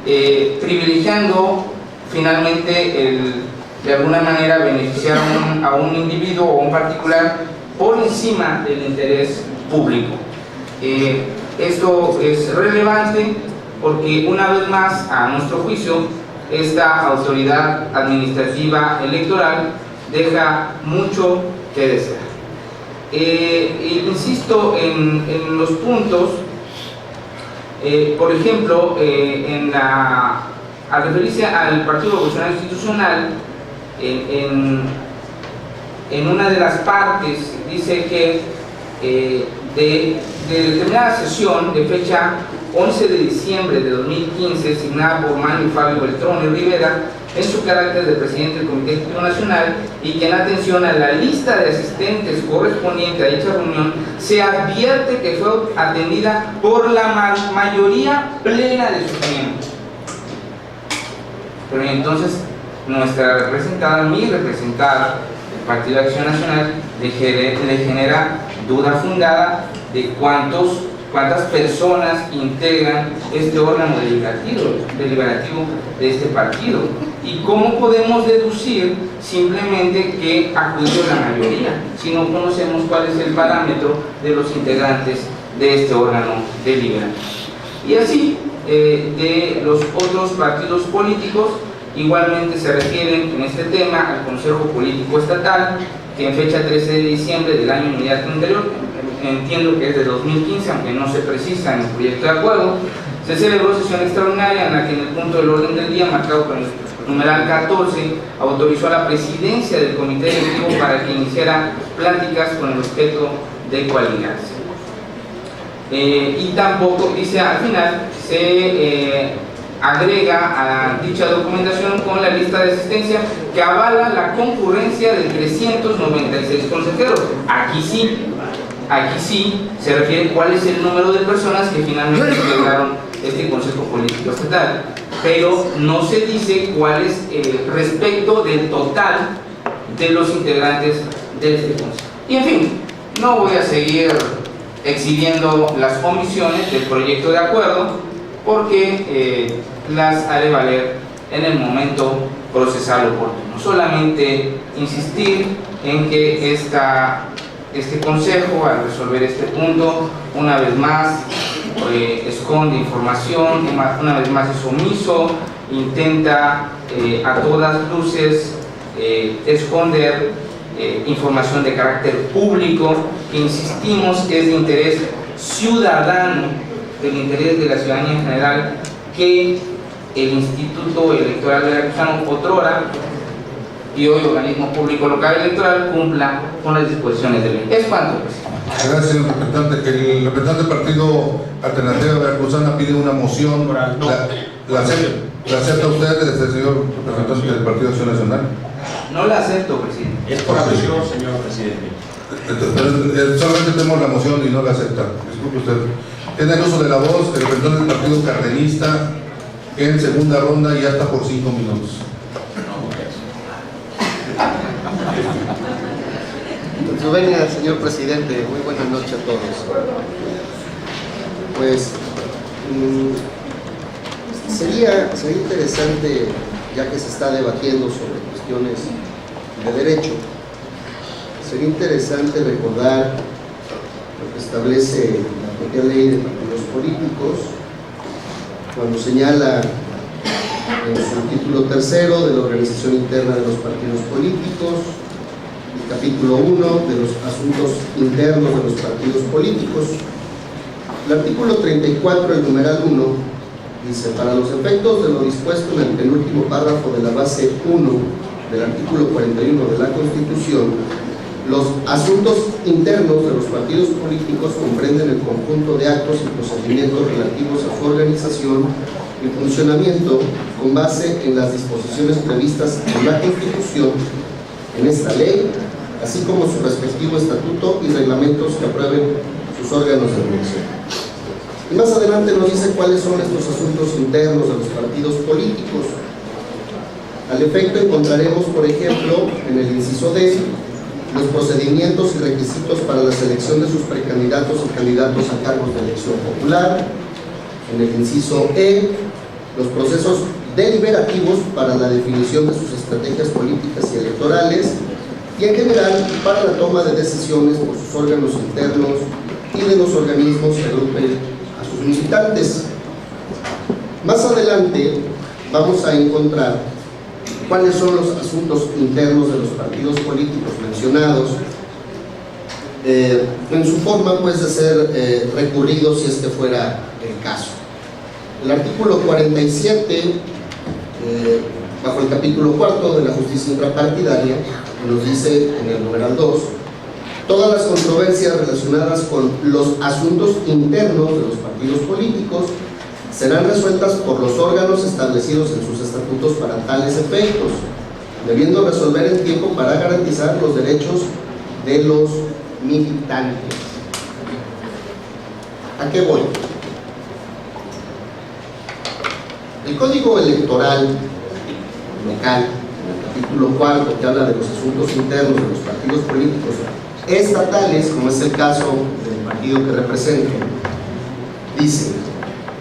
Speaker 3: privilegiando finalmente de alguna manera beneficiar a un individuo o a un particular por encima del interés público. Esto es relevante porque una vez más, a nuestro juicio, esta autoridad administrativa electoral deja mucho que desear. Insisto en los puntos, por ejemplo, al referirse al Partido Revolucionario Institucional, en una de las partes dice que de determinada sesión de fecha 11 de diciembre de 2015, signada por Manuel Fabio Beltrón y Rivera, en su carácter de presidente del Comité Ejecutivo Nacional, y que en atención a la lista de asistentes correspondiente a dicha reunión, se advierte que fue atendida por la mayoría plena de sus miembros. Pero entonces, nuestra representada, mi representada, el Partido de Acción Nacional, le genera duda fundada de cuántas personas integran este órgano deliberativo de este partido, y cómo podemos deducir simplemente que acudió la mayoría si no conocemos cuál es el parámetro de los integrantes de este órgano deliberativo. Y así, de los otros partidos políticos, igualmente se refieren en este tema al Consejo Político Estatal, que en fecha 13 de diciembre del año inmediato anterior, entiendo que es de 2015, aunque no se precisa en el proyecto de acuerdo, se celebró sesión extraordinaria en la que en el punto del orden del día, marcado con el numeral 14, autorizó a la presidencia del comité directivo para que iniciara pláticas con el objeto de coaligarse. Y tampoco, dice al final, se agrega a dicha documentación con la lista de asistencia que avala la concurrencia de 396 consejeros. Aquí sí se refiere cuál es el número de personas que finalmente integraron este Consejo Político Estatal, pero no se dice cuál es el respecto del total de los integrantes de este Consejo. Y en fin, no voy a seguir exhibiendo las omisiones del proyecto de acuerdo porque las haré valer en el momento procesal oportuno. Solamente insistir en que este Consejo, al resolver este punto, una vez más esconde información, una vez más es omiso, intenta a todas luces esconder información de carácter público, que insistimos que es de interés ciudadano, del interés de la ciudadanía en general, que el Instituto Electoral Veracruzano, otrora, y hoy Organismo Público Local Electoral, cumpla con las disposiciones de ley. ¿Es cuánto, presidente?
Speaker 1: Gracias, señor representante. El representante del Partido Alternativa Veracruzana pide una moción. ¿La acepta usted, señor representante del Partido Acción Nacional?
Speaker 3: No la acepto, presidente.
Speaker 6: Es por alusión, señor presidente.
Speaker 1: Solamente tenemos la moción y no la acepta. Disculpe usted. Tiene el uso de la voz el representante del Partido Cardenista en segunda ronda y hasta por 5 minutos.
Speaker 13: Venga, señor presidente, muy buenas noches a todos. Pues sería interesante, ya que se está debatiendo sobre cuestiones de derecho, sería interesante recordar lo que establece la propia ley de partidos políticos, cuando señala en su título 3 de la organización interna de los partidos políticos, el capítulo 1 de los asuntos internos de los partidos políticos. El artículo 34, el numeral 1, dice: para los efectos de lo dispuesto en el penúltimo párrafo de la base 1 del artículo 41 de la Constitución, los asuntos internos de los partidos políticos comprenden el conjunto de actos y procedimientos relativos a su organización y funcionamiento con base en las disposiciones previstas en la Constitución, en esta ley, así como su respectivo estatuto y reglamentos que aprueben sus órganos de dirección. Y más adelante nos dice cuáles son estos asuntos internos de los partidos políticos. Al efecto encontraremos, por ejemplo, en el inciso D, los procedimientos y requisitos para la selección de sus precandidatos y candidatos a cargos de elección popular. En el inciso E, los procesos deliberativos para la definición de sus estrategias políticas y electorales, y en general para la toma de decisiones por sus órganos internos y de los organismos que agrupen a sus militantes. Más adelante vamos a encontrar cuáles son los asuntos internos de los partidos políticos mencionados, en su forma pues de ser recurridos si este fuera el caso. El artículo 47, bajo el capítulo 4 de la justicia intrapartidaria, nos dice en el numeral 2: todas las controversias relacionadas con los asuntos internos de los partidos políticos serán resueltas por los órganos establecidos en sus estatutos para tales efectos, debiendo resolver en tiempo para garantizar los derechos de los militantes. ¿A qué voy? El Código Electoral local, en el capítulo 4, que habla de los asuntos internos de los partidos políticos estatales, como es el caso del partido que represento, dice: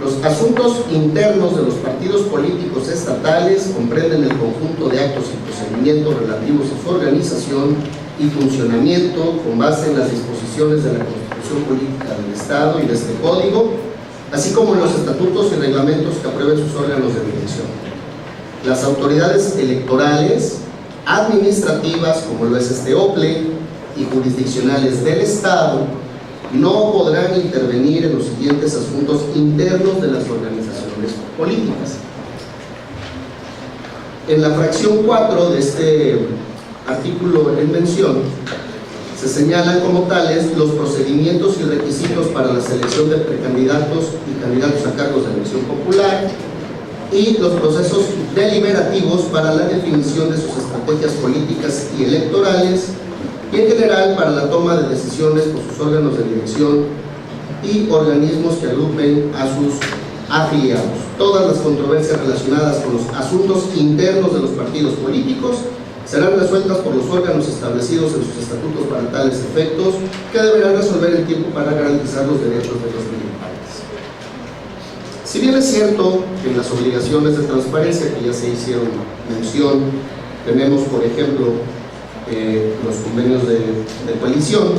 Speaker 13: los asuntos internos de los partidos políticos estatales comprenden el conjunto de actos y procedimientos relativos a su organización y funcionamiento con base en las disposiciones de la Constitución Política del Estado y de este Código, así como en los estatutos y reglamentos que aprueben sus órganos de dirección. Las autoridades electorales, administrativas, como lo es este OPLE, y jurisdiccionales del Estado, no podrán intervenir en los siguientes asuntos internos de las organizaciones políticas. En la fracción 4 de este artículo en mención, se señalan como tales los procedimientos y requisitos para la selección de precandidatos y candidatos a cargos de elección popular, y los procesos deliberativos para la definición de sus estrategias políticas y electorales, y en general para la toma de decisiones por sus órganos de dirección y organismos que agrupen a sus afiliados. Todas las controversias relacionadas con los asuntos internos de los partidos políticos serán resueltas por los órganos establecidos en sus estatutos para tales efectos, que deberán resolver en tiempo para garantizar los derechos de los militantes. Si bien es cierto que en las obligaciones de transparencia que ya se hicieron mención, tenemos por ejemplo los convenios de coalición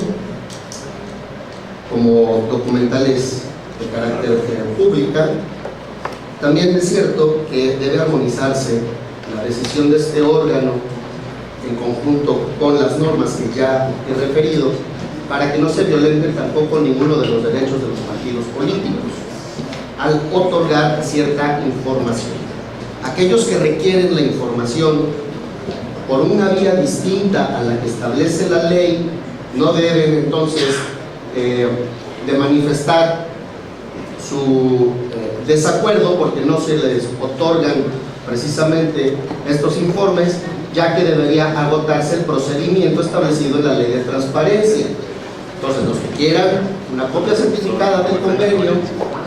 Speaker 13: como documentales de carácter pública, también es cierto que debe armonizarse la decisión de este órgano en conjunto con las normas que ya he referido, para que no se violenten tampoco ninguno de los derechos de los partidos políticos al otorgar cierta información. Aquellos que requieren la información por una vía distinta a la que establece la ley no deben entonces de manifestar su desacuerdo porque no se les otorgan precisamente estos informes, ya que debería agotarse el procedimiento establecido en la ley de transparencia. Entonces, los que quieran una copia certificada del convenio,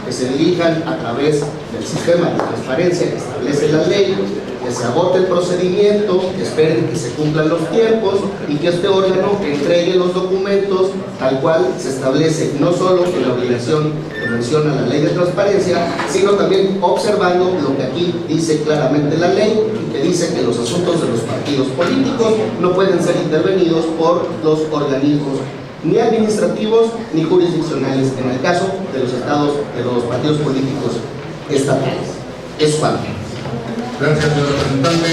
Speaker 13: que se dirijan a través del sistema de transparencia que establece la ley, que se agote el procedimiento, que esperen que se cumplan los tiempos y que este órgano entregue los documentos tal cual se establece, no solo en la obligación que menciona la ley de transparencia, sino también observando lo que aquí dice claramente la ley, que dice que los asuntos de los partidos políticos no pueden ser intervenidos por los organismos ni administrativos ni jurisdiccionales en el caso de los estados, de los partidos políticos estatales. Es cuanto.
Speaker 1: Gracias, señor representante.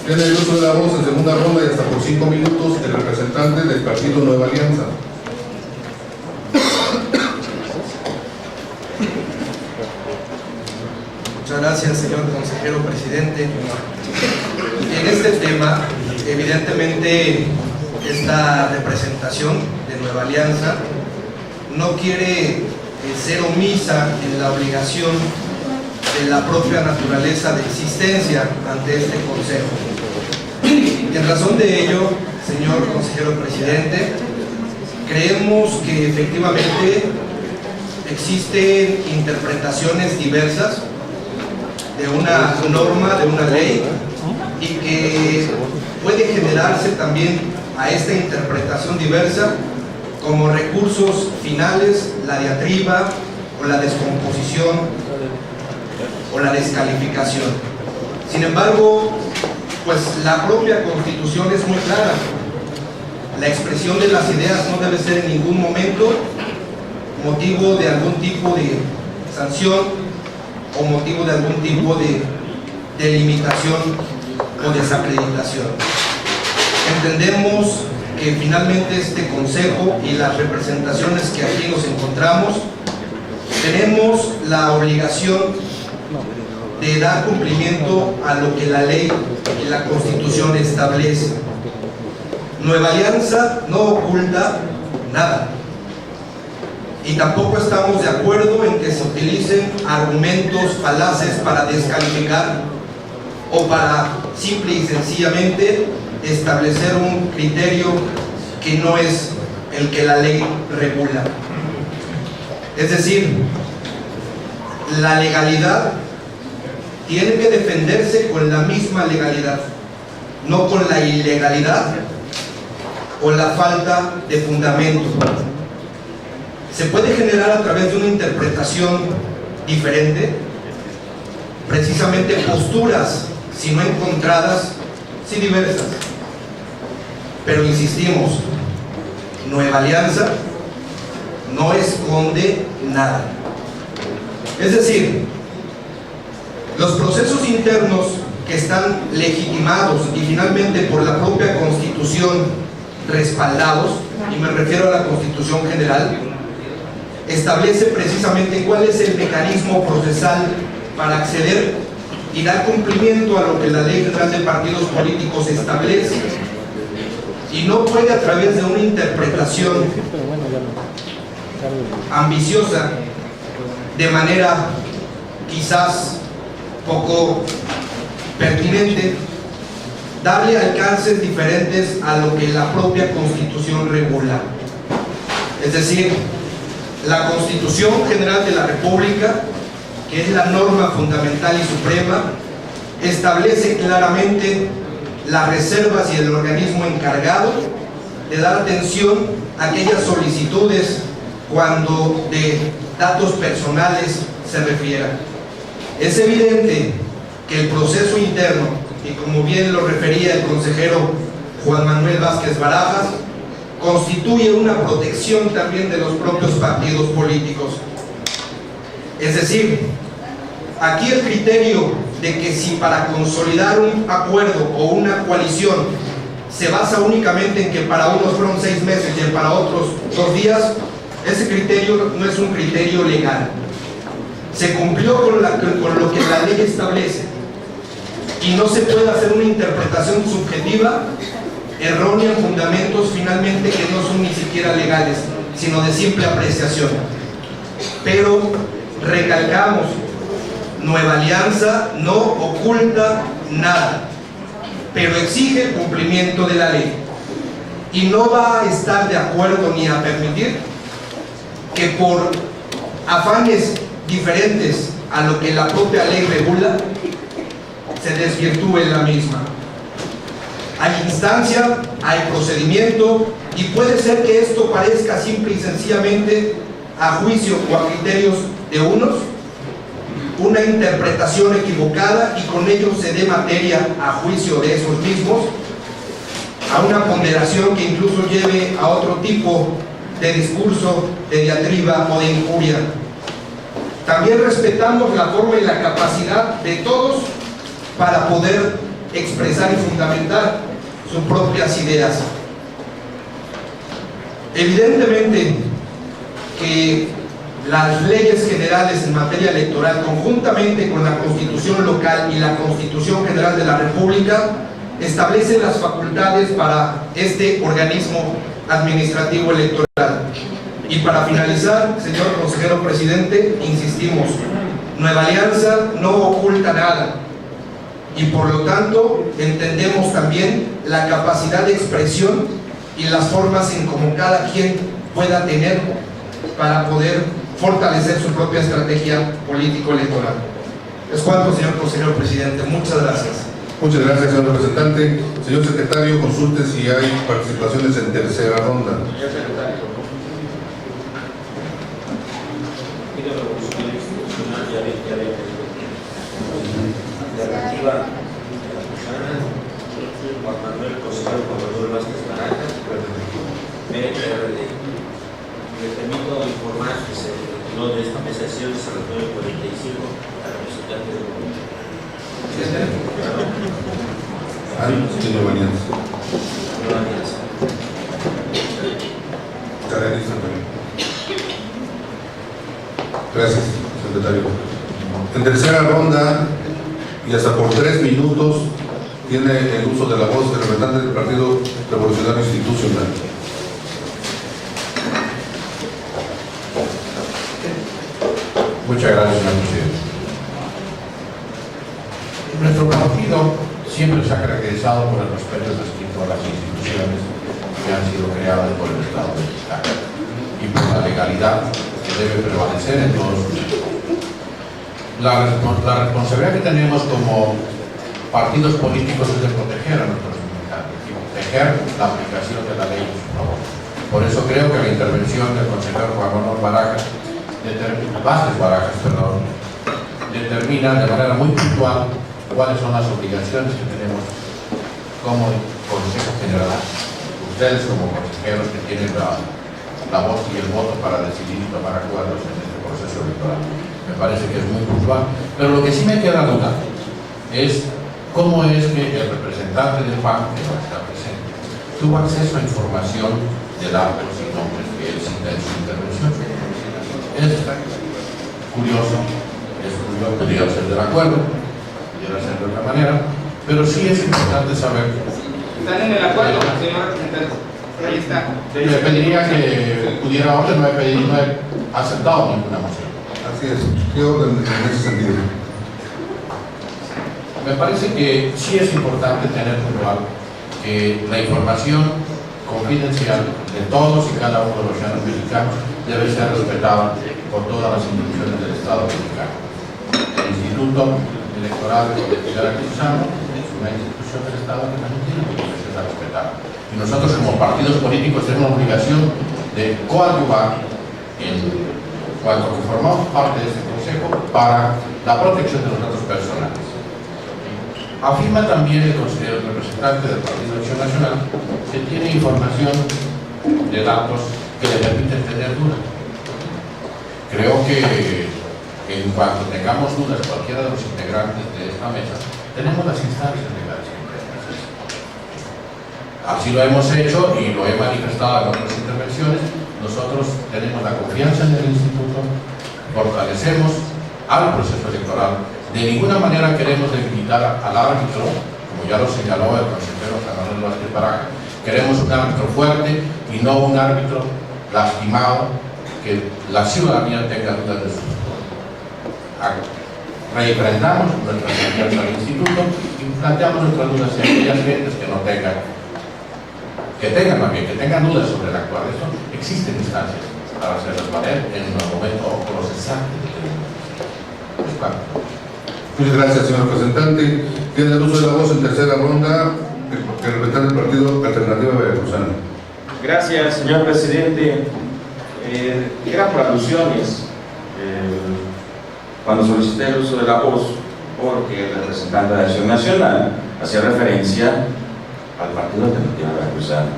Speaker 1: Tiene el uso de la voz en segunda ronda y hasta por 5 minutos el representante del partido Nueva Alianza.
Speaker 14: Muchas gracias, señor consejero presidente. En este tema, evidentemente, esta representación de Nueva Alianza no quiere ser omisa en la obligación de la propia naturaleza de existencia ante este Consejo. Y en razón de ello, señor consejero presidente, creemos que efectivamente existen interpretaciones diversas de una norma, de una ley, y que puede generarse también a esta interpretación diversa como recursos finales la diatriba o la descomposición o la descalificación. Sin embargo, pues la propia Constitución es muy clara. La expresión de las ideas no debe ser en ningún momento motivo de algún tipo de sanción o motivo de algún tipo de limitación o desacreditación. Entendemos que finalmente este Consejo y las representaciones que aquí nos encontramos tenemos la obligación de dar cumplimiento a lo que la ley y la Constitución establece. Nueva Alianza no oculta nada y tampoco estamos de acuerdo en que se utilicen argumentos falaces para descalificar o para simple y sencillamente establecer un criterio que no es el que la ley regula. Es decir, la legalidad tiene que defenderse con la misma legalidad, no con la ilegalidad o la falta de fundamento. Se puede generar a través de una interpretación diferente, precisamente posturas, si no encontradas, sí diversas. Pero insistimos, Nueva Alianza no esconde nada. Es decir, los procesos internos que están legitimados y finalmente por la propia Constitución respaldados, y me refiero a la Constitución General, establece precisamente cuál es el mecanismo procesal para acceder y dar cumplimiento a lo que la Ley General de Partidos Políticos establece, y no puede a través de una interpretación ambiciosa, de manera quizás poco pertinente darle alcances diferentes a lo que la propia Constitución regula. Es decir, la Constitución General de la República, que es la norma fundamental y suprema, establece claramente las reservas y el organismo encargado de dar atención a aquellas solicitudes cuando de datos personales se refieran. Es evidente que el proceso interno, y como bien lo refería el consejero Juan Manuel Vázquez Barajas, constituye una protección también de los propios partidos políticos. Es decir, aquí el criterio de que si para consolidar un acuerdo o una coalición se basa únicamente en que para unos fueron 6 meses y para otros 2 días, ese criterio no es un criterio legal. Se cumplió con lo que la ley establece y no se puede hacer una interpretación subjetiva errónea en fundamentos finalmente que no son ni siquiera legales, sino de simple apreciación. Pero recalcamos, Nueva Alianza no oculta nada, pero exige el cumplimiento de la ley y no va a estar de acuerdo ni a permitir que por afanes diferentes a lo que la propia ley regula se desvirtúe la misma. Hay instancia, hay procedimiento y puede ser que esto parezca simple y sencillamente a juicio o a criterios de unos una interpretación equivocada y con ello se dé materia a juicio de esos mismos a una ponderación que incluso lleve a otro tipo de discurso, de diatriba o de injuria. También respetamos la forma y la capacidad de todos para poder expresar y fundamentar sus propias ideas. Evidentemente que las leyes generales en materia electoral, conjuntamente con la Constitución local y la Constitución General de la República, establecen las facultades para este organismo administrativo electoral. Y para finalizar, señor consejero presidente, insistimos, Nueva Alianza no oculta nada y por lo tanto entendemos también la capacidad de expresión y las formas en como cada quien pueda tener para poder fortalecer su propia estrategia político-electoral. Es cuanto, señor consejero presidente. Muchas gracias.
Speaker 1: Muchas gracias, señor representante. Señor secretario, consulte si hay participaciones en tercera ronda.
Speaker 2: Alternativa Juan Manuel Consejero Juan Manuel Vázquez Barajas, PRD. Me permito informar que se retiró de esta mesa de sesiones a las 9:45 a la representante del gobierno.
Speaker 1: Nueva Alianza.
Speaker 2: Nueva Alianza.
Speaker 1: Gracias, secretario. En tercera ronda, y hasta por 3 minutos, tiene el uso de la voz del representante del Partido Revolucionario Institucional.
Speaker 7: Muchas gracias, señor presidente. Nuestro partido siempre se ha caracterizado por el respeto estricto a las instituciones que han sido creadas por el Estado mexicano y por la legalidad que debe prevalecer en todos sus sitios. La responsabilidad que tenemos como partidos políticos es de proteger a nuestros militantes y proteger la aplicación de la ley en su favor. Por eso creo que la intervención del consejero Juan Manuel Vázquez Barajas, determina de manera muy puntual cuáles son las obligaciones que tenemos como Consejo General, ustedes como consejeros que tienen la voz y el voto para decidir y tomar acuerdos en este proceso electoral. Me parece que es muy puntual, pero lo que sí me queda duda es cómo es que el representante del PAN, que no está presente, tuvo acceso a información de datos y nombres que él cita en su intervención. Es curioso, podría ser del acuerdo, pudiera ser de otra manera, pero sí es importante saber.
Speaker 4: Están en el acuerdo, señor representante. Ahí está.
Speaker 7: Le pediría que pudiera orden, no he aceptado ninguna moción.
Speaker 1: Así es, ¿qué orden en ese sentido?
Speaker 7: Me parece que sí es importante tener claro que la información confidencial de todos y cada uno de los ciudadanos mexicanos debe ser respetada por todas las instituciones del Estado mexicano. El Instituto Electoral de Colegial Artesano es una institución del Estado que también tiene que ser respetada. Y nosotros como partidos políticos tenemos la obligación de coadyuvar en cuanto que formamos parte de este Consejo para la protección de los datos personales. Afirma también el representante del Partido Acción Nacional que tiene información de datos que le permiten tener dudas. Creo que en cuanto tengamos dudas cualquiera de los integrantes de esta mesa, tenemos las instancias legales que necesitamos. Así lo hemos hecho y lo he manifestado en otras intervenciones. Nosotros tenemos la confianza en el Instituto, fortalecemos al proceso electoral. De ninguna manera queremos debilitar al árbitro, como ya lo señaló el consejero Manuel Vázquez Baraja. Queremos un árbitro fuerte y no un árbitro lastimado, que la ciudadanía tenga dudas de su futuro. Reprendamos nuestra confianza al Instituto y planteamos nuestras dudas en aquellas gentes que no tengan, que tengan dudas sobre el actual. Esto existen instancias para hacerlas valer en el momento procesal.
Speaker 1: Muchas gracias, señor representante. Tiene el uso de la voz en tercera ronda el representante del Partido Alternativa Veracruzana.
Speaker 6: Gracias, señor presidente. Era por alusiones cuando solicité el uso de la voz, porque el representante de Acción Nacional hacía referencia al Partido Alternativa Veracruzana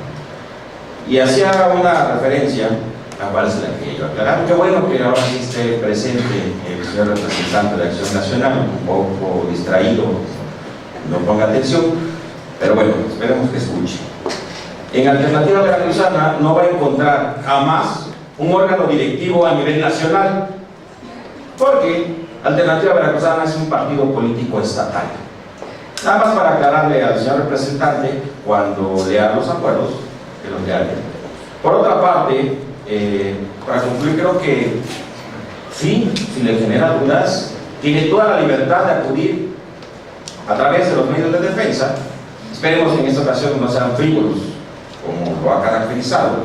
Speaker 6: y hacía una referencia a cuál se la quería yo aclarar. Qué bueno que ahora sí esté presente el señor representante de Acción Nacional, un poco distraído, no ponga atención, pero bueno, esperemos que escuche. En Alternativa Veracruzana no va a encontrar jamás un órgano directivo a nivel nacional, porque Alternativa Veracruzana es un partido político estatal. Nada más para aclararle al señor representante, cuando lea los acuerdos, que los lea bien. Por otra parte, para concluir, creo que sí, si le genera dudas, tiene toda la libertad de acudir a través de los medios de defensa. Esperemos en esta ocasión no sean frívolos, como lo ha caracterizado.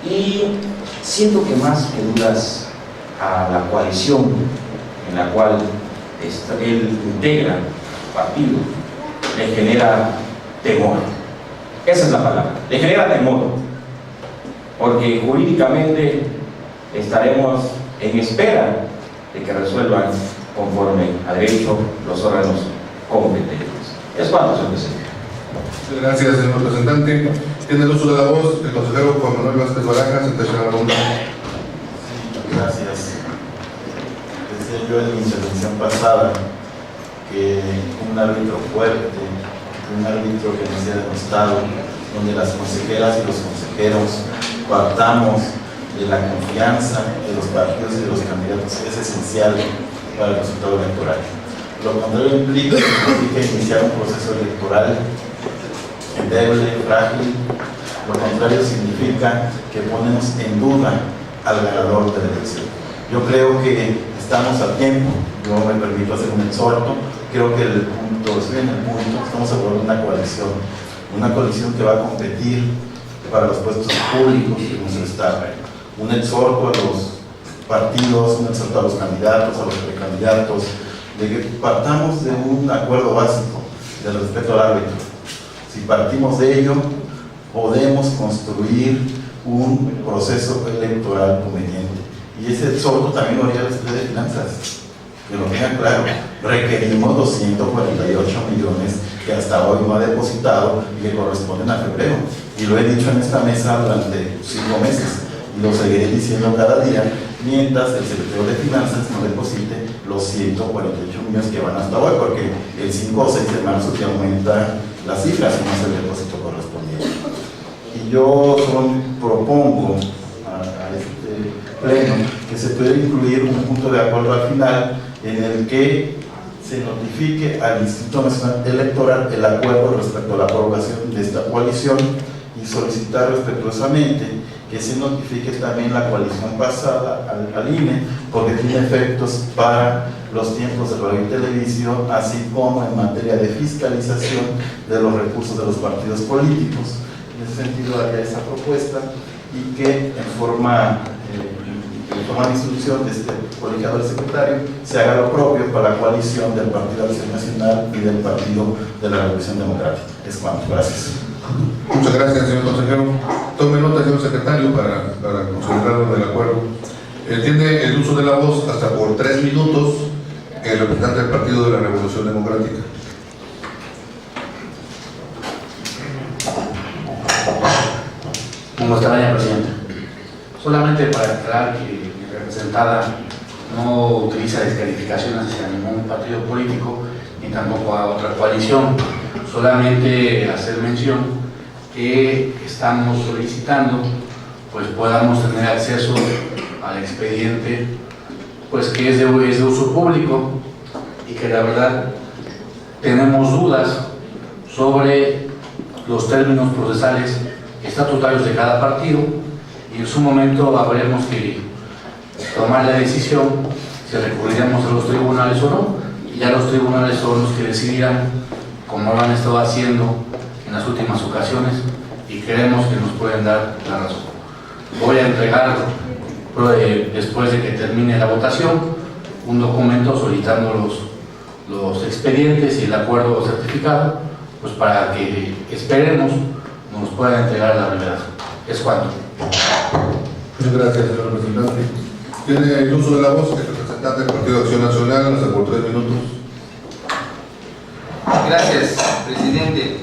Speaker 6: Y siento que más que dudas a la coalición en la cual él integra partido, le genera temor. Esa es la palabra, le genera temor, porque jurídicamente estaremos en espera de que resuelvan conforme a derecho los órganos competentes. Es cuanto, señor presidente.
Speaker 1: Gracias, señor representante. Tiene el uso de la voz el consejero Juan Manuel Vázquez Barajas en tercera ronda.
Speaker 9: Gracias. Decía yo en mi intervención pasada que un árbitro fuerte, un árbitro que no sea denostado, donde las consejeras y los consejeros partamos de la confianza de los partidos y de los candidatos, es esencial para el resultado electoral. Lo contrario implica que iniciar un proceso electoral endeble, frágil. Lo contrario significa que ponemos en duda al ganador de la elección. Yo creo que estamos a tiempo. Yo me permito hacer un exhorto. Creo que el punto, estoy en el punto, estamos hablando de una coalición que va a competir para los puestos públicos de nuestro Estado. Un exhorto a los partidos, un exhorto a los candidatos, a los precandidatos, de que partamos de un acuerdo básico del respeto al árbitro. Si partimos de ello, podemos construir un proceso electoral conveniente. Y ese exhorto también lo haría el Secretario de Finanzas, que lo tengan claro. Requerimos 248 millones que hasta hoy no ha depositado y que corresponden a febrero. Y lo he dicho en esta mesa durante 5 meses y lo seguiré diciendo cada día, mientras el Secretario de Finanzas no deposite los 148 millones que van hasta hoy, porque el 5 o 6 de marzo que aumenta las cifras y no es el depósito correspondiente. Y yo propongo a este pleno que se pueda incluir un punto de acuerdo al final en el que se notifique al Instituto Nacional Electoral el acuerdo respecto a la aprobación de esta coalición y solicitar respetuosamente que se notifique también la coalición pasada al INE, porque tiene efectos para los tiempos de radio y televisión, así como en materia de fiscalización de los recursos de los partidos políticos. En ese sentido haría esa propuesta y que en forma de instrucción de este colegiado del secretario se haga lo propio para la coalición del Partido Acción Nacional y del Partido de la Revolución Democrática. Es cuanto. Gracias.
Speaker 1: Muchas gracias, señor consejero. Tome nota, señor secretario, para considerarlo del acuerdo. Tiene el uso de la voz hasta por 3 minutos el representante del Partido de la Revolución Democrática.
Speaker 10: ¿Cómo está, doña presidenta? Solamente para aclarar que mi representada no utiliza descalificaciones hacia ningún partido político ni tampoco a otra coalición. Solamente hacer mención que estamos solicitando pues podamos tener acceso al expediente pues que es de uso público y que la verdad tenemos dudas sobre los términos procesales estatutarios de cada partido y en su momento habremos que tomar la decisión si recurriremos a los tribunales o no, y ya los tribunales son los que decidirán, como lo han estado haciendo en las últimas ocasiones, y creemos que nos pueden dar la razón. Voy a entregar después de que termine la votación un documento solicitando los expedientes y el acuerdo certificado, pues para que esperemos nos pueda entregar la revelación. Es cuanto.
Speaker 1: Muchas gracias, señor representante. Tiene el uso de la voz el representante del Partido de Acción Nacional, hasta por 3 minutos.
Speaker 3: Gracias, presidente.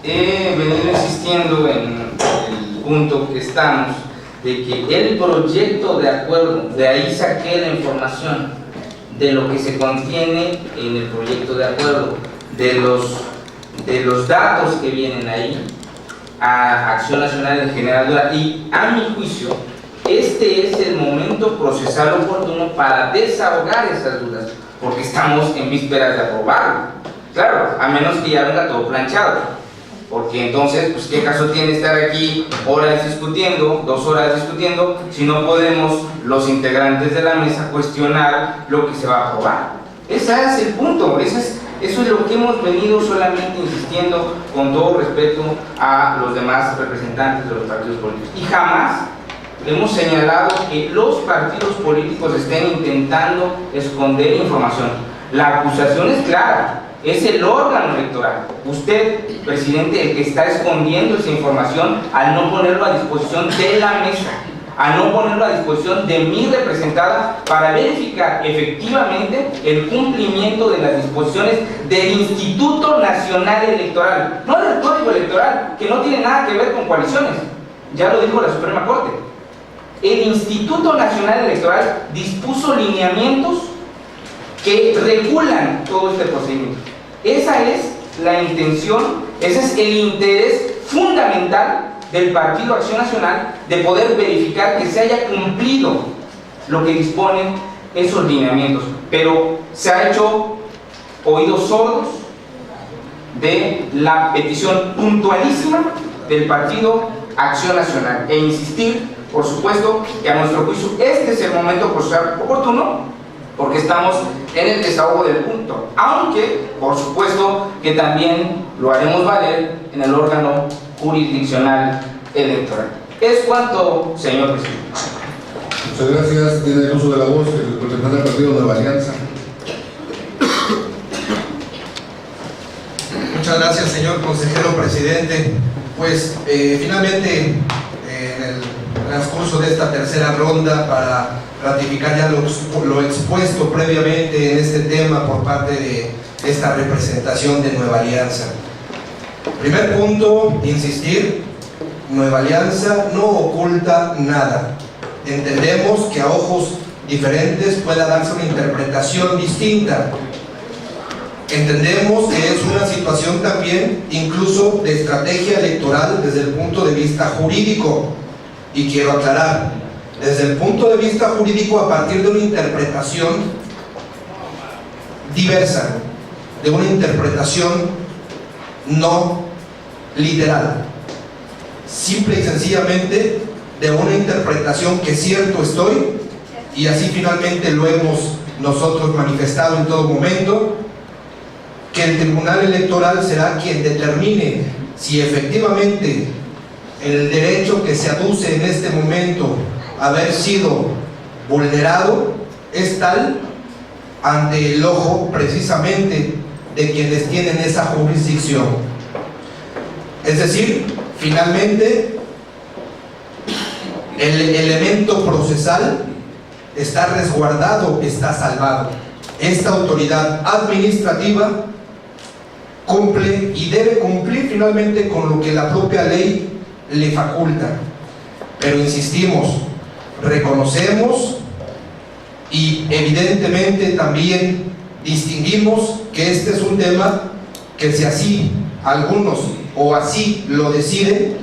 Speaker 3: He venido insistiendo en el punto que estamos, de que el proyecto de acuerdo, de ahí saqué la información de lo que se contiene en el proyecto de acuerdo, de los datos que vienen ahí, a Acción Nacional en general, y a mi juicio, este es el momento procesal oportuno para desahogar esas dudas, porque estamos en vísperas de aprobarlo. Claro, a menos que ya venga todo planchado, porque entonces, pues qué caso tiene estar aquí horas discutiendo, 2 horas discutiendo, si no podemos los integrantes de la mesa cuestionar lo que se va a aprobar. Ese es el punto, eso es lo que hemos venido solamente insistiendo, con todo respeto a los demás representantes de los partidos políticos. Y jamás hemos señalado que los partidos políticos estén intentando esconder información. La acusación es clara, es el órgano electoral. Usted, presidente, el que está escondiendo esa información al no ponerlo a disposición de la mesa, a no ponerlo a disposición de mi representada para verificar efectivamente el cumplimiento de las disposiciones del Instituto Nacional Electoral, no del Código Electoral, que no tiene nada que ver con coaliciones. Ya lo dijo la Suprema Corte. El Instituto Nacional Electoral dispuso lineamientos que regulan todo este procedimiento. Esa es la intención, ese es el interés fundamental del Partido Acción Nacional, de poder verificar que se haya cumplido lo que disponen esos lineamientos. Pero se ha hecho oídos sordos de la petición puntualísima del Partido Acción Nacional, e insistir, por supuesto, que a nuestro juicio este es el momento procesal oportuno, porque estamos en el desahogo del punto, aunque por supuesto que también lo haremos valer en el órgano jurisdiccional electoral. Es cuanto, señor presidente.
Speaker 1: Muchas gracias. Tiene el uso de la voz el representante del Partido Nueva Alianza.
Speaker 14: Muchas gracias, señor consejero presidente. Pues finalmente, en el transcurso de esta tercera ronda, para ratificar ya lo expuesto previamente en este tema por parte de esta representación de Nueva Alianza. Primer punto, insistir, Nueva Alianza no oculta nada. Entendemos que a ojos diferentes pueda darse una interpretación distinta. Entendemos que es una situación también incluso de estrategia electoral desde el punto de vista jurídico. Y quiero aclarar, desde el punto de vista jurídico, a partir de una interpretación diversa, de una interpretación no literal, simple y sencillamente de una interpretación que cierto estoy, y así finalmente lo hemos nosotros manifestado en todo momento, que el Tribunal Electoral será quien determine si efectivamente el derecho que se aduce en este momento haber sido vulnerado es tal ante el ojo precisamente de quienes tienen esa jurisdicción. Es decir, finalmente el elemento procesal está resguardado, está salvado. Esta autoridad administrativa cumple y debe cumplir finalmente con lo que la propia ley le faculta. Pero insistimos, reconocemos y evidentemente también distinguimos que este es un tema que, si así algunos o así lo deciden,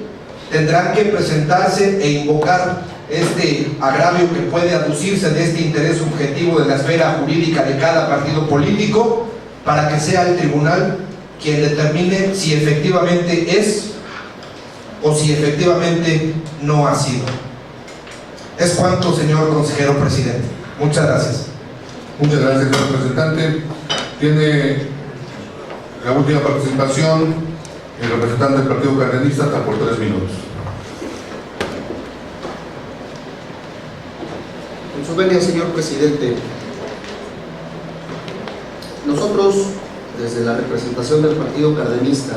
Speaker 14: tendrán que presentarse e invocar este agravio que puede aducirse de este interés subjetivo de la esfera jurídica de cada partido político, para que sea el tribunal quien determine si efectivamente es o si efectivamente no ha sido. Es cuanto, señor consejero presidente. Muchas gracias.
Speaker 1: Muchas gracias, señor representante. Tiene la última participación el representante del Partido Cardenista, hasta por 3 minutos.
Speaker 13: En su venia, señor presidente, nosotros, desde la representación del Partido Cardenista,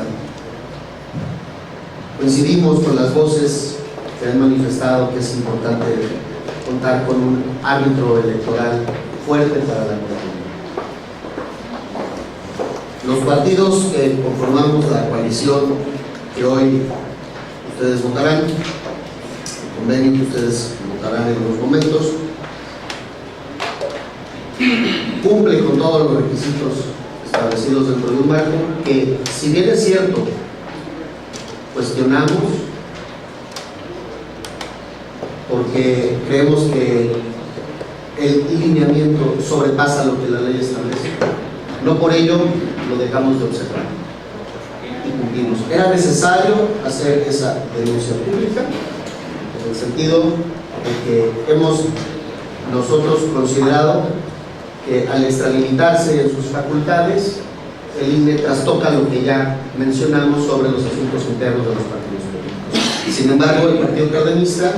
Speaker 13: coincidimos con las voces que han manifestado que es importante contar con un árbitro electoral fuerte para la Constitución. Los partidos que conformamos la coalición que hoy ustedes votarán, el convenio que ustedes votarán en unos momentos, cumple con todos los requisitos establecidos dentro de un marco que, si bien es cierto, cuestionamos porque creemos que el lineamiento sobrepasa lo que la ley establece. No por ello lo dejamos de observar y cumplimos. Era necesario hacer esa denuncia pública en el sentido de que hemos nosotros considerado que al extralimitarse en sus facultades, el INE trastoca lo que ya mencionamos sobre los asuntos internos de los partidos políticos. Sin embargo, el Partido Cardenista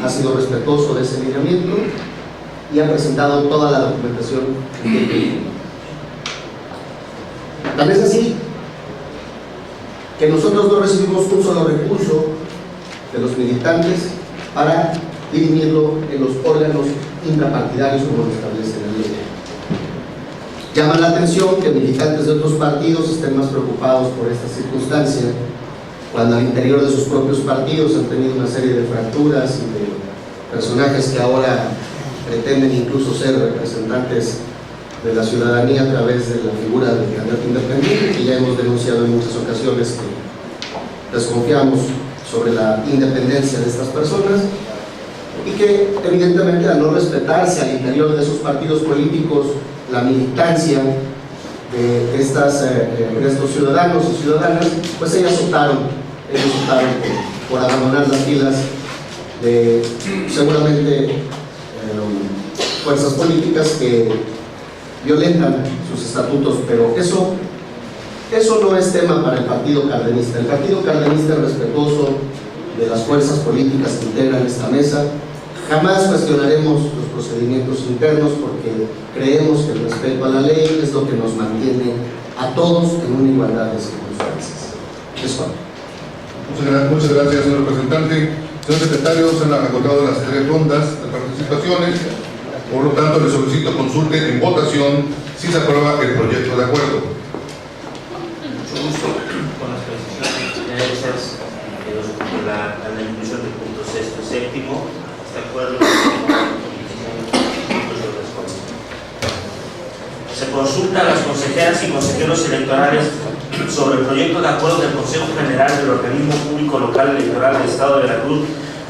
Speaker 13: ha sido respetuoso de ese lineamiento y ha presentado toda la documentación que tiene. Tal es así que nosotros no recibimos un solo recurso de los militantes para dirimirlo en los órganos intrapartidarios como lo establece la ley. Llama la atención que militantes de otros partidos estén más preocupados por esta circunstancia, cuando al interior de sus propios partidos han tenido una serie de fracturas y de personajes que ahora pretenden incluso ser representantes de la ciudadanía a través de la figura del candidato independiente, que ya hemos denunciado en muchas ocasiones que desconfiamos sobre la independencia de estas personas, y que evidentemente, al no respetarse al interior de esos partidos políticos la militancia de estos ciudadanos y ciudadanas, pues ellos optaron por abandonar las filas de seguramente fuerzas políticas que violentan sus estatutos. Pero eso no es tema para el Partido Cardenista. El Partido Cardenista es respetuoso de las fuerzas políticas que integran esta mesa. Jamás cuestionaremos los procedimientos internos, porque creemos que el respeto a la ley es lo que nos mantiene a todos en una igualdad de circunstancias. Eso.
Speaker 1: Muchas gracias, señor representante. Señor secretario, se han agotado las 3 rondas de participaciones. Por lo tanto, le solicito consulte en votación si se aprueba el proyecto de acuerdo.
Speaker 2: Mucho gusto con las precisiones ya hechas de la inclusión del punto 6º y 7º. De acuerdo. Se consulta a las consejeras y consejeros electorales sobre el proyecto de acuerdo del Consejo General del Organismo Público Local Electoral del Estado de Veracruz,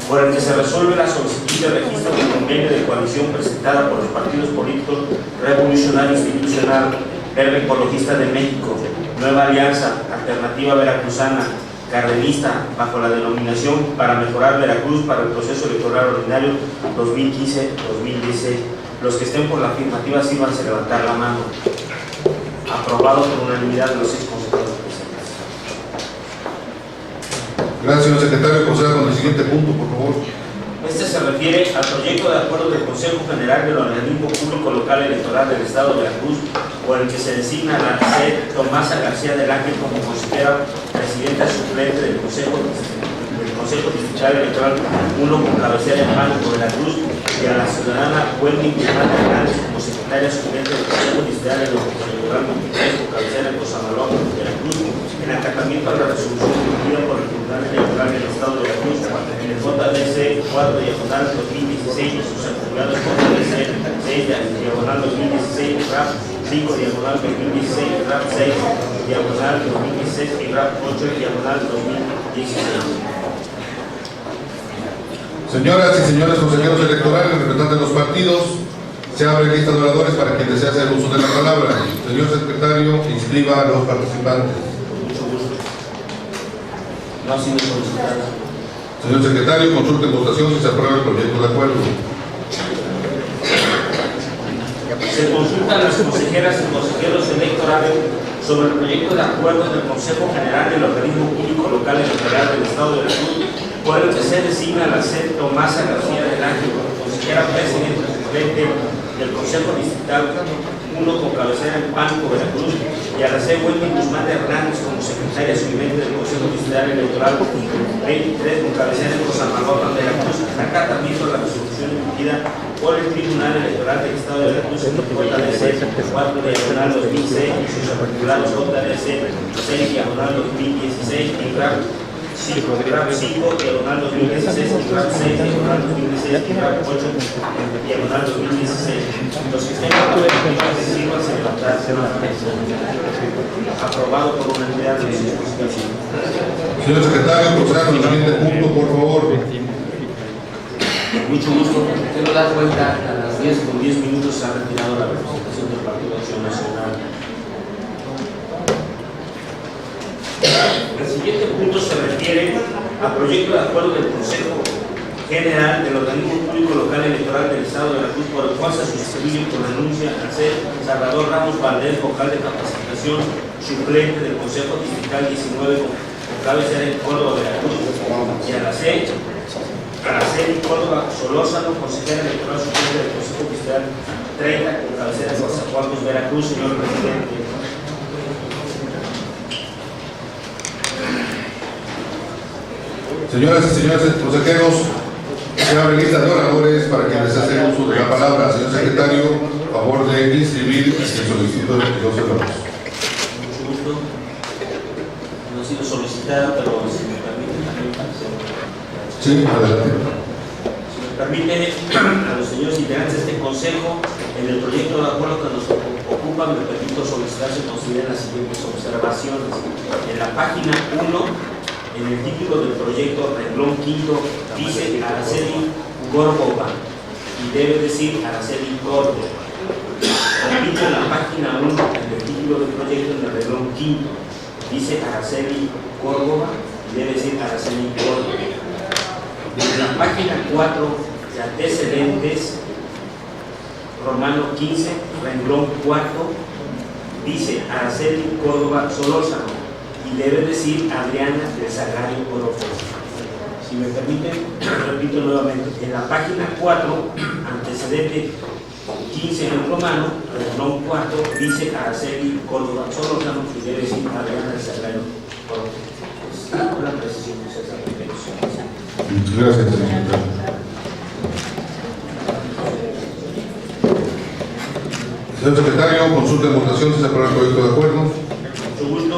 Speaker 2: por el que se resuelve la solicitud de registro del convenio de coalición presentada por los partidos políticos Revolucionario Institucional, Verde Ecologista de México, Nueva Alianza, Alternativa Veracruzana, cardenista bajo la denominación Para Mejorar Veracruz para el proceso electoral ordinario 2015-2016. Los que estén por la afirmativa sírvanse levantar la mano. Aprobado por unanimidad de los 6 consejeros presentes.
Speaker 1: Gracias, señor secretario. Proceda con el siguiente punto, por favor.
Speaker 2: Este se refiere al proyecto de acuerdo del Consejo General del Organismo Público Local Electoral del Estado de Veracruz, por el que se designa a la C. Tomasa García del Ángel como consejera presidenta suplente del Consejo Distrital Electoral 1 con cabecera en Pánuco, Veracruz, y a la ciudadana Wendy Guzmán Hernández como secretaria suplente del Consejo Distrital Electoral 23 con cabecera en Cosamaloa, Veracruz, en acatamiento a la resolución emitida por el Tribunal Electoral del Estado de Veracruz en el JDC 4/2016 y sus acumulados JDC 6/2016 RAP 5/2016 RAP 6/2016 y RAP 8/2016.
Speaker 1: Señoras y señores consejeros electorales, representantes de los partidos, se abre lista de oradores para quien desea hacer uso de la palabra. Señor secretario, inscriba a los participantes.
Speaker 2: Mucho gusto. No ha sido solicitado.
Speaker 1: Señor secretario, consulte en votación si se aprueba el proyecto de acuerdo.
Speaker 2: Se consultan las consejeras y consejeros electorales sobre el proyecto de acuerdo del Consejo General del Organismo Público Local Electoral del Estado de Veracruz, por el que se designa a la C. Tomasa García del Ángel como consejera presidenta suplente del Consejo Distrital 1 con cabecera en Pánuco, Veracruz, y a la C. Wendy Guzmán Hernández como secretaria suplente del Consejo Distrital Electoral 23 con cabecera en Cosamaloa, Veracruz, en acatamiento a la resolución emitida por el Tribunal Electoral del Estado de Veracruz en el JDC 4/2006 y sus articulados JDC 6/2016 y RAP 5/2016 y RAP 6/2016 y RAP 8/2016. Los que estén por la afirmativa sírvanse levantar la mano. Aprobado por unanimidad de los consejeros.
Speaker 1: Señor secretario, proceda con el siguiente punto, por favor.
Speaker 2: Mucho gusto. Quiero dar cuenta, a las 10:10 se ha retirado la representación del Partido Acción Nacional. El siguiente punto se refiere al proyecto de acuerdo del Consejo General del Organismo Público Local Electoral del Estado de Veracruz, por el cual se sustituye por renuncia a ser Salvador Ramos Valdés, vocal de capacitación suplente del Consejo Distrital 19 con cabecera en Córdoba, Veracruz, y a la C. Córdoba Solórzano, consejera electoral suplente del Consejo Distrital 30 con cabecera en Coatzacoalcos, Veracruz. Señor presidente,
Speaker 1: Señoras y señores consejeros, se abre lista de oradores para quien desea hacer uso de la palabra. Señor secretario, a favor de inscribir el solicitud de los oradores.
Speaker 2: mucho gusto. No ha sido solicitada, pero si me permite también para hacer.
Speaker 1: Sí, adelante.
Speaker 2: Si me permite, a los señores integrantes de este consejo, en el proyecto de acuerdo que nos ocupa, me permito solicitar se consideren las siguientes observaciones. En la página 1, en el título del proyecto, renglón quinto, dice Araceli Córdoba y debe decir Araceli Córdoba. Repito, en la página 1, en el título del proyecto, en el renglón quinto, dice Araceli Córdoba y debe decir Araceli Córdoba. En la página 4 de antecedentes, Romano 15, renglón cuarto, dice Araceli Córdoba Solórzano y debe decir Adriana del Sagrario Orozco. Si me permiten, repito nuevamente, en la página 4, antecedente 15 en romano, renglón cuarto, dice Araceli Córdoba Solórzano y debe decir Adriana del Sagrario Orozco. Una precisión que se hace.
Speaker 1: Gracias, señor secretario. Señor secretario, consulta en votación si se aprueba el proyecto de acuerdo.
Speaker 2: Mucho gusto.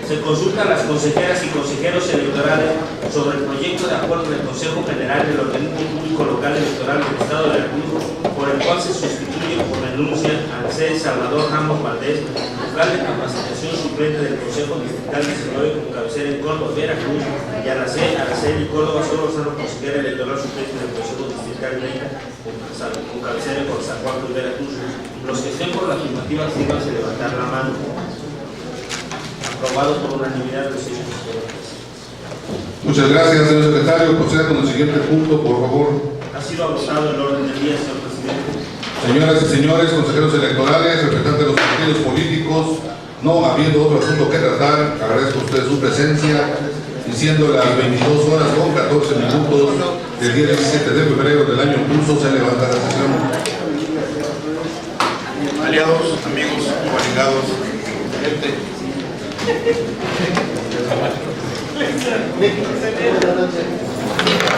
Speaker 2: Se consultan las consejeras y consejeros electorales sobre el proyecto de acuerdo del Consejo General del Organismo Público Local Electoral del Estado de Veracruz, por el cual se sustituye por renuncia al C. Salvador Ramos Valdés, vocal de capacitación suplente del Consejo Distrital 19 con cabecera en Córdoba, Veracruz, y a la C. Araceli Córdoba Solórzano, consejera electoral suplente del Consejo Distrital 30 con cabecera en Coatzacoalcos, Veracruz. Los que estén por la afirmativa, sírvanse levantar la mano. Aprobado por unanimidad de los 6 consejeros.
Speaker 1: Muchas gracias, señor secretario. Proceda con el siguiente punto, por favor.
Speaker 2: Ha sido agotado el orden del día, señor presidente.
Speaker 1: Señoras y señores, consejeros electorales, representantes de los partidos políticos, no habiendo otro asunto que tratar, agradezco a ustedes su presencia, y siendo las 22 horas con 14 minutos del día 17 de febrero del año en curso, se levanta la sesión.
Speaker 5: Aliados, amigos, coaligados, gente.
Speaker 13: Buenas noches.